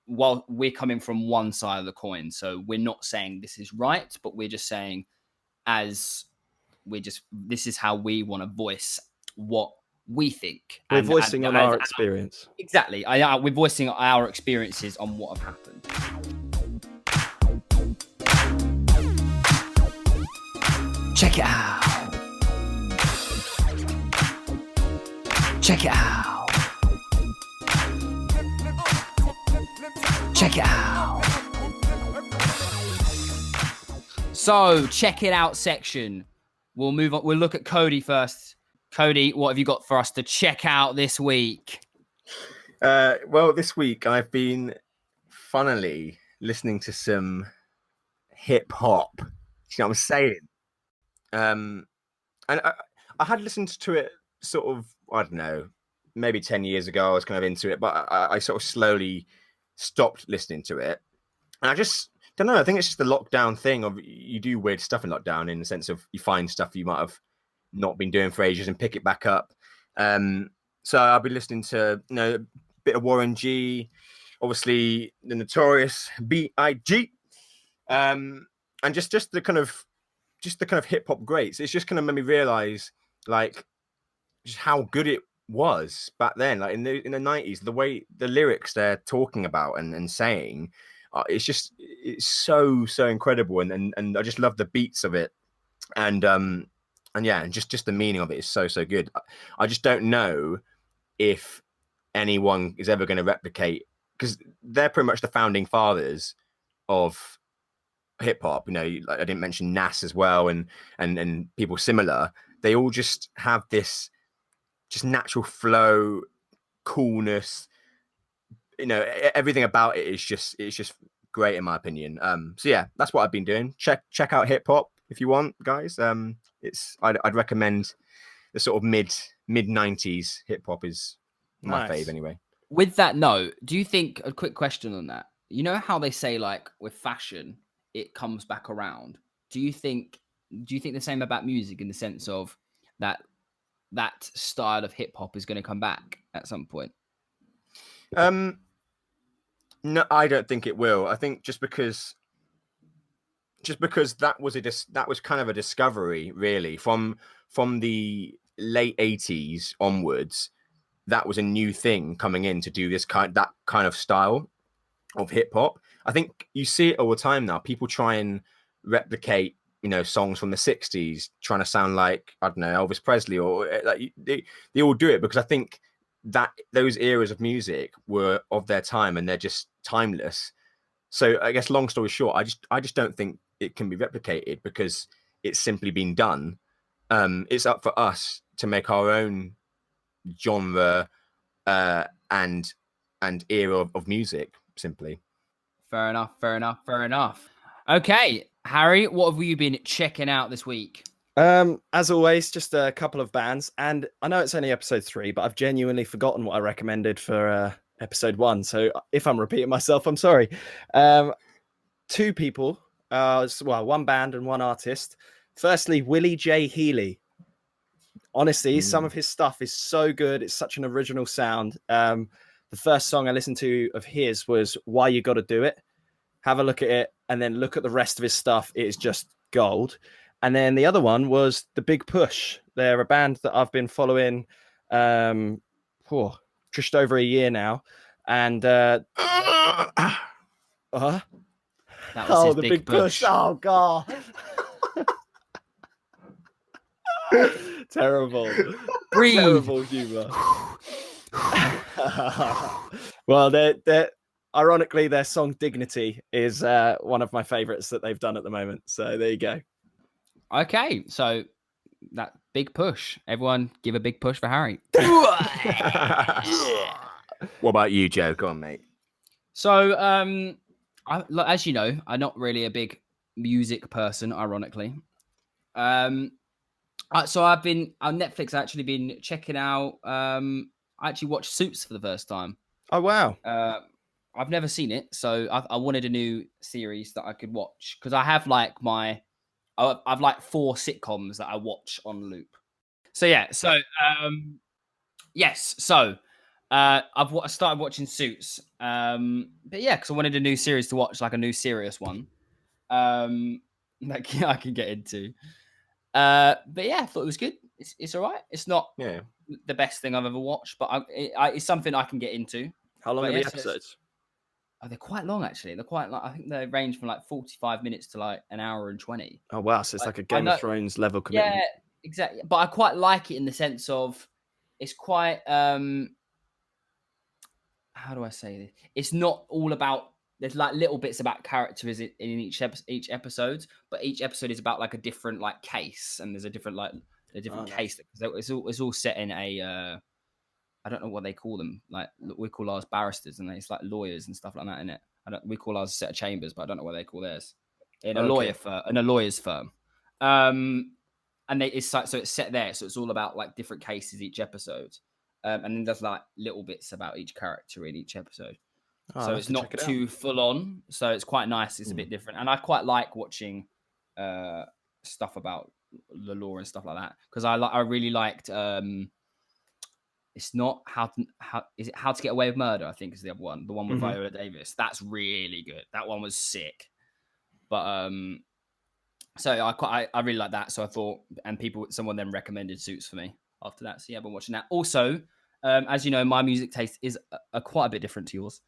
Speaker 3: while we're coming from one side of the coin, so we're not saying this is right, but we're just saying, this is how we want to voice what we think.
Speaker 4: We're voicing on our experience.
Speaker 3: Exactly. We're voicing our experiences on what have happened. Check it out. Check it out. Check it out. So, check it out section. We'll move on. We'll look at Cody first. Cody, what have you got for us to check out this week?
Speaker 1: Well, this week I've been funnily listening to some hip hop. You know what I'm saying? And I had listened to it sort of, I don't know, maybe 10 years ago. I was kind of into it, but I sort of slowly stopped listening to it. And I just don't know. I think it's just the lockdown thing of, you do weird stuff in lockdown, in the sense of you find stuff you might have not been doing for ages and pick it back up. So I'll be listening to, a bit of Warren G, obviously the notorious B.I.G. And just the kind of hip hop greats. It's just kind of made me realize, like, just how good it was back then, like in the 90s, the way the lyrics they're talking about and saying, it's so incredible, and I just love the beats of it, and just the meaning of it is so good. I just don't know if anyone is ever going to replicate, because they're pretty much the founding fathers of hip hop, like I didn't mention Nas as well, and people similar. They all just have this just natural flow, coolness. Everything about it is just great in my opinion. So yeah, that's what I've been doing. Check out hip hop if you want, guys. I'd recommend the sort of mid 90s hip hop is my
Speaker 4: Nice.
Speaker 1: fave anyway.
Speaker 3: With that note, do you think, a quick question on that? You know how they say like with fashion, it comes back around. Do you think the same about music in the sense of that style of hip hop is going to come back at some point?
Speaker 1: No, I don't think it will. I think just because that was kind of a discovery really from the late 80s onwards. That was a new thing coming in to do that kind of style of hip hop. I think you see it all the time now. People try and replicate, songs from the 60s, trying to sound like, I don't know, Elvis Presley, or like they all do it because I think that those eras of music were of their time and they're just timeless. So I guess long story short, I just don't think it can be replicated because it's simply been done. It's up for us to make our own genre and era of music simply.
Speaker 3: Fair enough. Okay, Harry, what have you been checking out this week?
Speaker 4: As always, just a couple of bands, and I know it's only episode 3, but I've genuinely forgotten what I recommended for episode 1. So if I'm repeating myself, I'm sorry. 2 people, one band and one artist. Firstly, Willie J. Healy. Honestly, some of his stuff is so good. It's such an original sound. The first song I listened to of his was Why You Gotta Do It. Have a look at it and then look at the rest of his stuff. It is just gold. And then the other one was The Big Push. They're a band that I've been following just over a year now. And
Speaker 3: That was his
Speaker 4: the
Speaker 3: big push.
Speaker 4: Oh, God. Terrible.
Speaker 3: Breathe.
Speaker 4: Terrible humor. Well, they're ironically, their song Dignity is one of my favorites that they've done at the moment. So there you go.
Speaker 3: Okay, so that big push. Everyone give a big push for Harry.
Speaker 1: What about you, Joe? Go on, mate.
Speaker 3: So, as you know, I'm not really a big music person, ironically. So I've been on Netflix. Actually, been checking out. I actually watched Suits for the first time.
Speaker 4: Oh wow!
Speaker 3: I've never seen it, so I wanted a new series that I could watch because I have like I've like 4 sitcoms that I watch on loop. So yeah, yes, so I've started watching Suits, but yeah, because I wanted a new series to watch, like a new serious one, that I can get into. But yeah, I thought it was good. It's all right. It's not the best thing I've ever watched, but it's something I can get into.
Speaker 4: How long are the episodes?
Speaker 3: They're quite long, actually. They're quite like, I think they range from like 45 minutes to like an hour and 20.
Speaker 4: Oh wow! So it's like a Game of Thrones level commitment.
Speaker 3: Yeah, exactly. But I quite like it in the sense of it's quite how do I say this? It's not all about. There's like little bits about characters in each episode, but each episode is about like a different like case, and there's a different case. Nice. It's all set in a I don't know what they call them. Like we call ours barristers, and it's like lawyers and stuff like that, isn't it? We call ours a set of chambers, but I don't know what they call theirs. In a lawyer's firm. And it's set there, so it's all about like different cases each episode, and then there's like little bits about each character in each episode. So it's not too full on. So it's quite nice. It's a bit different, and I quite like watching stuff about the law and stuff like that because I really liked. It's not how to get away with murder. I think is the other one, the one with Viola Davis. That's really good. That one was sick. But so I really like that. So I thought, and someone then recommended Suits for me after that. So yeah, I've been watching that. Also, as you know, my music taste is quite a bit different to yours.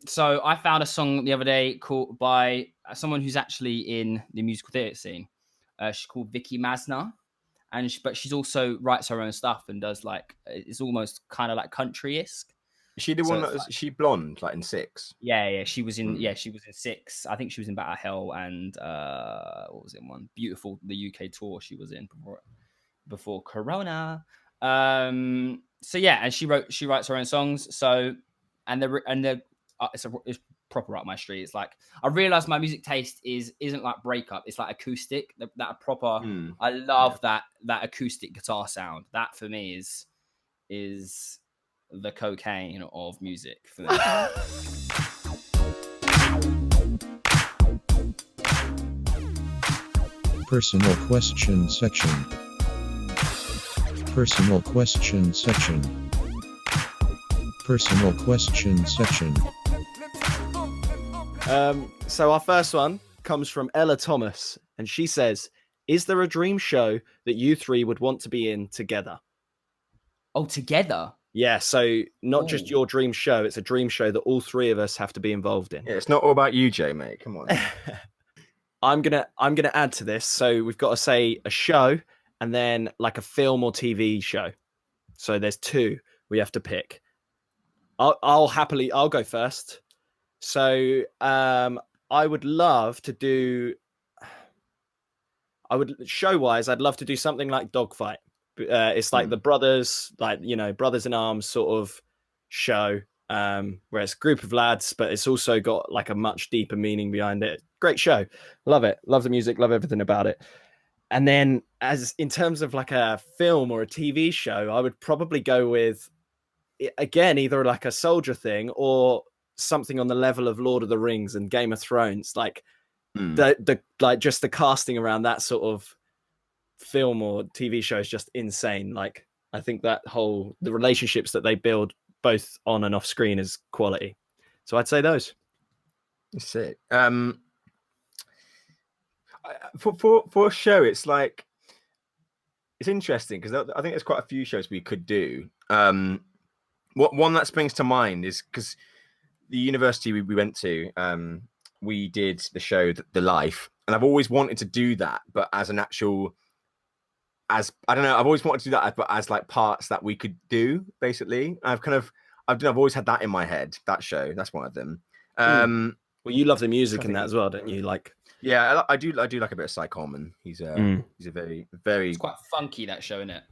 Speaker 3: So I found a song the other day called by someone who's actually in the musical theatre scene. She's called Vicky Masner. But she's also writes her own stuff and does like it's almost kind of like country-esque.
Speaker 1: Is she the
Speaker 3: So
Speaker 1: one
Speaker 3: it's
Speaker 1: that was
Speaker 3: like-
Speaker 1: she blonde, like in Six?
Speaker 3: Yeah, she was in.
Speaker 1: Mm.
Speaker 3: Yeah, she was in Six. I think she was in Better Hell and what was it? One Beautiful, the UK tour she was in before Corona. So yeah, and she writes her own songs. So it's proper up my street. It's like I realized my music taste isn't like breakup. It's like acoustic. That proper.
Speaker 1: Mm.
Speaker 3: I love that acoustic guitar sound. That for me is the cocaine of music for me.
Speaker 5: Personal question section. Personal question section. Personal question section.
Speaker 4: So our first one comes from Ella Thomas, and she says, "Is there a dream show that you three would want to be in together?"
Speaker 3: Oh, together.
Speaker 4: Yeah, so not just
Speaker 3: Oh.
Speaker 4: your dream show; it's a dream show that all three of us have to be involved in.
Speaker 1: Yeah, it's not all about you, Jay, mate. Come on.
Speaker 4: I'm gonna add to this. So we've got to say a show and then like a film or TV show. So there's two we have to pick. I'll go first. So I would love to do. Show wise, I'd love to do something like Dogfight. It's like the brothers, like brothers in arms sort of show. Where it's a group of lads, but it's also got like a much deeper meaning behind it. Great show, love it, love the music, love everything about it. And then, as in terms of like a film or a TV show, I would probably go with again either like a soldier thing or something on the level of Lord of the Rings and Game of Thrones, like the like just the casting around that sort of film or TV show is just insane. Like I think that the relationships that they build both on and off screen is quality. So I'd say those.
Speaker 1: That's it. For a show, it's like it's interesting because I think there's quite a few shows we could do. One that springs to mind is because the university we went to, we did the show The Life, and I've always wanted to do that, but as an actual, as I don't know, I've always wanted to do that, but as like parts that we could do. Basically, I've always had that in my head. That show, that's one of them.
Speaker 4: Well, you love the music in that as well, don't you? Like,
Speaker 1: yeah, I do like a bit of Cy Coleman. He's a very
Speaker 3: It's quite funky, that show, isn't it?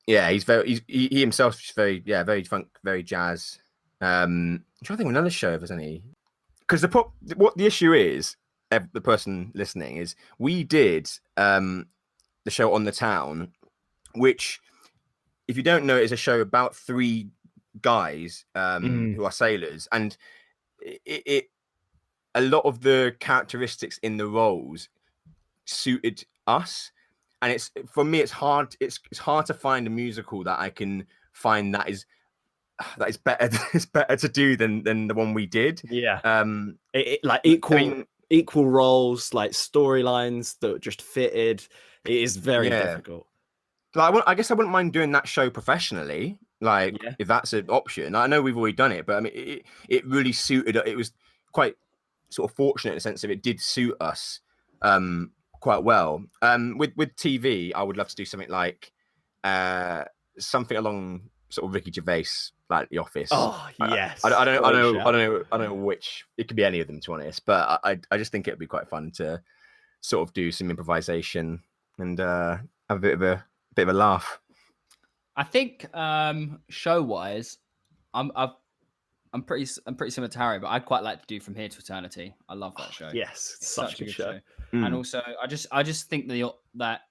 Speaker 1: Yeah, he himself is very funk, very jazz. I'm trying to think of another show if there's any. Because what the issue is, the person listening is, we did the show On the Town, which, if you don't know, is a show about three guys who are sailors, and it a lot of the characteristics in the roles suited us. And it's for me, it's hard. It's hard to find a musical that I can find that is better. It's better to do than the one we did.
Speaker 4: Yeah. Like equal roles, like storylines that just fitted. It is very difficult.
Speaker 1: Like, I guess I wouldn't mind doing that show professionally. Like, if that's an option. I know we've already done it, but I mean, it really suited. It was quite sort of fortunate in the sense of it did suit us. Quite well. With TV, I would love to do something like something along sort of Ricky Gervais, like The Office.
Speaker 4: Oh yes.
Speaker 1: I don't know which. It could be any of them, to be honest. But I just think it'd be quite fun to sort of do some improvisation and have a bit of a laugh.
Speaker 3: I think show wise, I'm pretty similar to Harry, but I'd quite like to do From Here to Eternity. I love that show.
Speaker 4: Yes, it's such a good show.
Speaker 3: And also, I just think that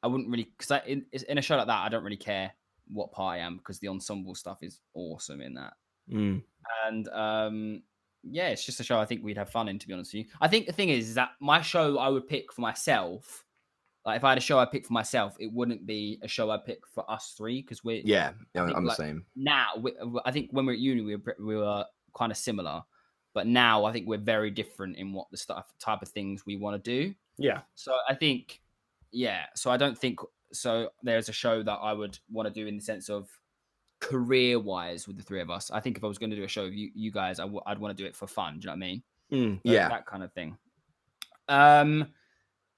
Speaker 3: I wouldn't really, because in a show like that, I don't really care what part I am, because the ensemble stuff is awesome in that. And yeah, it's just a show I think we'd have fun in, to be honest with you. I think the thing is that my show I would pick for myself, like if I had a show I picked for myself, it wouldn't be a show I pick for us three, because
Speaker 1: I'm the same.
Speaker 3: Now, I think when we were at uni, we were kind of similar, but now I think we're very different in what the type of things we want to do.
Speaker 4: Yeah.
Speaker 3: So I think, so I don't think so. There's a show that I would want to do in the sense of career-wise with the three of us. I think if I was going to do a show with you guys, I'd want to do it for fun. Do you know what I mean?
Speaker 1: Yeah,
Speaker 3: that kind of thing.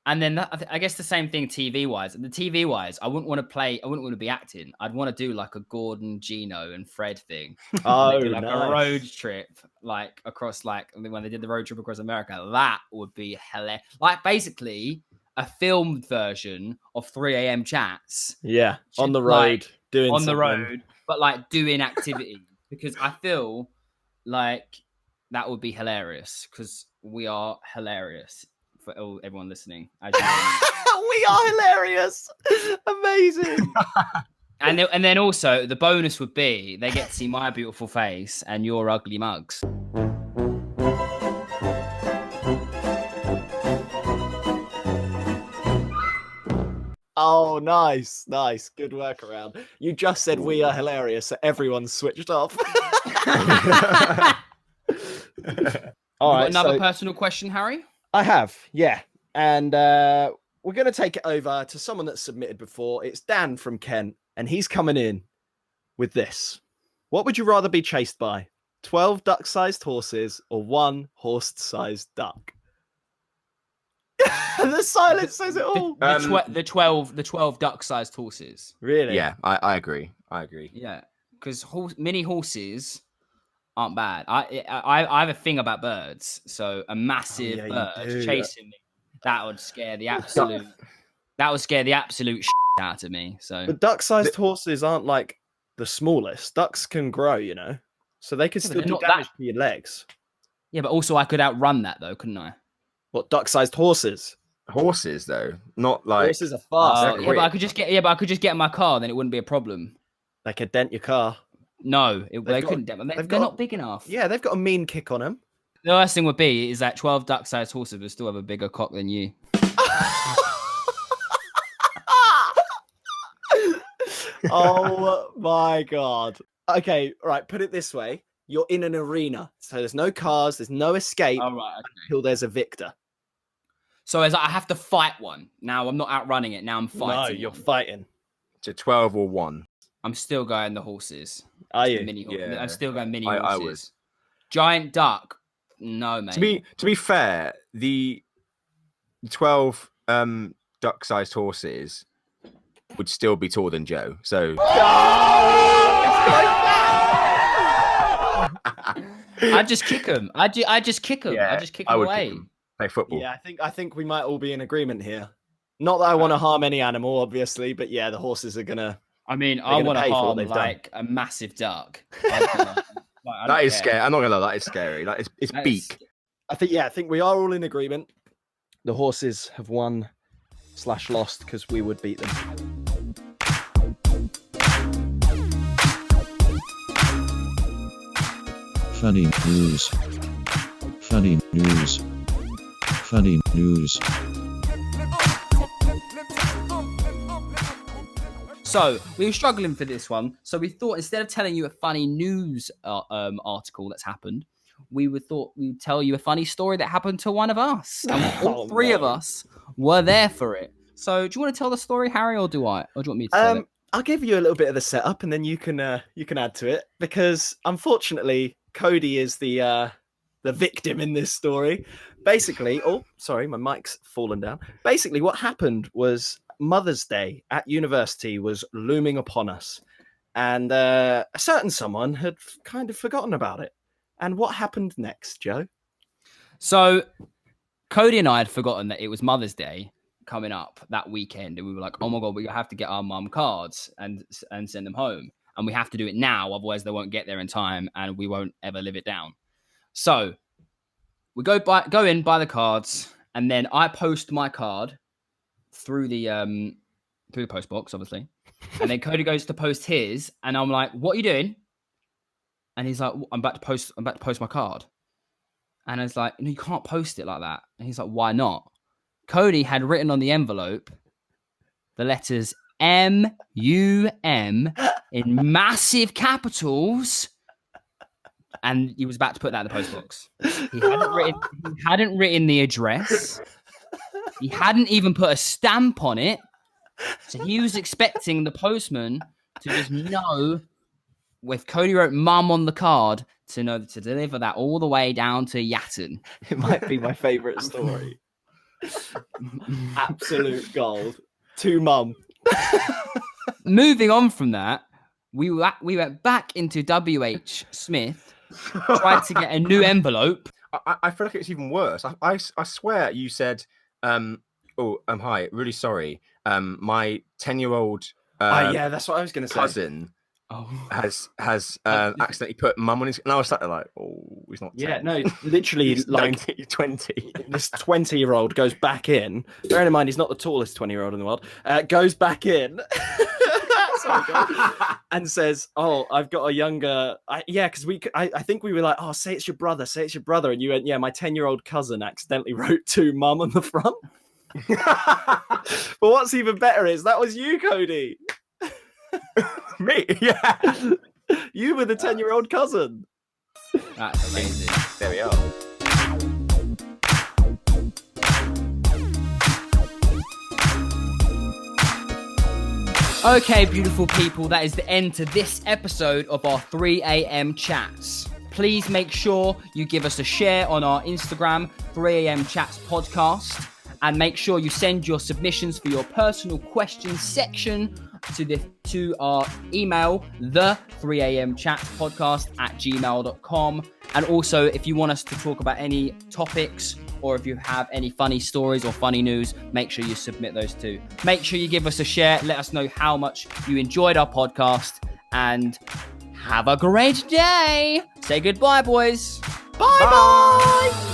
Speaker 3: And then I guess the same thing TV wise. The TV wise, I wouldn't want to be acting. I'd want to do like a Gordon, Gino, and Fred thing.
Speaker 4: Oh,
Speaker 3: They do like
Speaker 4: nice.
Speaker 3: a road trip, like across when they did the road trip across America. That would be hilarious. Like basically a filmed version of 3 a.m. chats.
Speaker 4: Yeah, on the
Speaker 3: Like,
Speaker 4: road, doing
Speaker 3: on the
Speaker 4: something.
Speaker 3: road, but like doing activity because I feel like that would be hilarious because we are hilarious for everyone listening. As you know.
Speaker 4: We are hilarious. Amazing.
Speaker 3: And then also the bonus would be they get to see my beautiful face and your ugly mugs.
Speaker 4: Oh, nice. Good workaround. You just said we are hilarious, so everyone's switched off. All right.
Speaker 3: Another personal question, Harry?
Speaker 4: I have, yeah. And we're going to take it over to someone that's submitted before. It's Dan from Kent, and he's coming in with this. What would you rather be chased by? 12 duck-sized horses or 1 horse-sized duck? The silence says it all.
Speaker 3: The 12 duck-sized horses.
Speaker 4: Really?
Speaker 1: Yeah, I agree.
Speaker 3: Yeah, because mini horses aren't bad. I have a thing about birds, so a massive
Speaker 4: yeah, you
Speaker 3: bird
Speaker 4: do.
Speaker 3: chasing me would scare the absolute shit out of me. So
Speaker 4: But duck-sized horses aren't like the smallest. Ducks can grow, you know, so they could
Speaker 3: Yeah, but
Speaker 4: still
Speaker 3: they're
Speaker 4: do
Speaker 3: not
Speaker 4: damage to your legs.
Speaker 3: yeah, but also I could outrun that though, couldn't I?
Speaker 4: What, duck-sized horses?
Speaker 1: Horses though, not like
Speaker 4: Horses are fast.
Speaker 1: they're
Speaker 3: Yeah, but I could just get in my car, then it wouldn't be a problem.
Speaker 4: They could dent your car.
Speaker 3: No, they
Speaker 4: got-
Speaker 3: couldn't. They're not big enough.
Speaker 4: Yeah, they've got a mean kick on them.
Speaker 3: The worst thing would be is that 12 duck-sized horses would still have a bigger cock than you.
Speaker 4: Oh my god. Okay, right, put it this way. You're in an arena, so there's no cars, there's no escape
Speaker 3: All right.
Speaker 4: until there's a victor.
Speaker 3: So as I have to fight one. Now I'm not outrunning it. Now I'm
Speaker 4: No,
Speaker 3: fighting.
Speaker 4: you're
Speaker 3: one.
Speaker 4: fighting.
Speaker 1: to 12 or 1.
Speaker 3: I'm still going the horses.
Speaker 4: Are
Speaker 3: The
Speaker 4: you?
Speaker 3: mini,
Speaker 1: Yeah.
Speaker 3: I'm still going mini
Speaker 1: I
Speaker 3: horses.
Speaker 1: would.
Speaker 3: Giant duck. No, mate.
Speaker 1: To be fair, the 12 duck-sized horses would still be taller than Joe. So
Speaker 3: I just kick them. I just kick them.
Speaker 1: Yeah,
Speaker 3: I just kick
Speaker 1: I
Speaker 3: them
Speaker 1: would
Speaker 3: away.
Speaker 1: kick 'em. Play football.
Speaker 4: Yeah, I think we might all be in agreement here. Not that I want to harm any animal, obviously, but yeah, the horses are gonna.
Speaker 3: I mean,
Speaker 4: They're
Speaker 3: I
Speaker 4: gonna
Speaker 3: want to
Speaker 4: pay for what
Speaker 3: harm
Speaker 4: they've done.
Speaker 3: like a massive duck. I don't
Speaker 1: That is
Speaker 3: care.
Speaker 1: scary. I'm not gonna lie, that is scary. Like it's
Speaker 3: That
Speaker 1: beak.
Speaker 3: is-
Speaker 4: I think we are all in agreement. The horses have won/lost because we would beat them.
Speaker 5: Funny news. Funny news. Funny news.
Speaker 3: So we were struggling for this one. So we thought instead of telling you a funny news article that's happened, we thought we'd tell you a funny story that happened to one of us. And all
Speaker 4: Oh,
Speaker 3: three of
Speaker 4: no.
Speaker 3: us were there for it. So do you want to tell the story, Harry, or do I? Or do you want me to tell it?
Speaker 4: I'll give you a little bit of the setup, and then you can add to it because unfortunately, Cody is the victim in this story. Basically, oh, sorry, my mic's fallen down. Basically, what happened was Mother's Day at university was looming upon us, and a certain someone had kind of forgotten about it. And what happened next, Joe?
Speaker 3: So Cody and I had forgotten that it was Mother's Day coming up that weekend, and we were like, "Oh my god, we have to get our mum cards and send them home, and we have to do it now, otherwise they won't get there in time, and we won't ever live it down." So we go in, buy the cards, and then I post my card through the post box, obviously, and then Cody goes to post his, and I'm like, "What are you doing?" And he's like, I'm about to post my card. And I was like, "No, you can't post it like that." And he's like, "Why not?" Cody had written on the envelope the letters M-U-M in massive capitals, and he was about to put that in the post box. He hadn't written the address. He hadn't even put a stamp on it. So he was expecting the postman to just know, if Cody wrote "mum" on the card, to know to deliver that all the way down to Yatton.
Speaker 4: It might be my favorite story. Absolute gold. To mum.
Speaker 3: Moving on from that, we went back into WH Smith, tried to get a new envelope.
Speaker 1: I feel like it's even worse. I swear you said, hi, really sorry. My 10-year-old
Speaker 4: Yeah, that's what I was going to say.
Speaker 1: cousin has accidentally put mum on his, and I was sat there like, he's not 10.
Speaker 4: Yeah, no, literally
Speaker 1: He's
Speaker 4: like
Speaker 1: 20.
Speaker 4: This 20-year-old goes back in. Bearing in mind, he's not the tallest 20-year-old in the world. Goes back in Sorry, and says, "Oh, I've got a younger." Because I think we were like, "Oh, say it's your brother. Say it's your brother." And you went, "Yeah, my 10-year-old cousin accidentally wrote to mum on the front." But what's even better is that was you, Cody.
Speaker 1: Me, yeah.
Speaker 4: You were the 10-year-old cousin.
Speaker 3: That's amazing.
Speaker 1: There we are.
Speaker 3: Okay, beautiful people, that is the end to this episode of our 3 a.m. chats. Please make sure you give us a share on our Instagram, 3 a.m. chats podcast, and make sure you send your submissions for your personal questions section to our email, the 3 a.m. chats podcast at gmail.com. And also, if you want us to talk about any topics, or if you have any funny stories or funny news, make sure you submit those too. Make sure you give us a share. Let us know how much you enjoyed our podcast, and have a great day. Say goodbye, boys. Bye.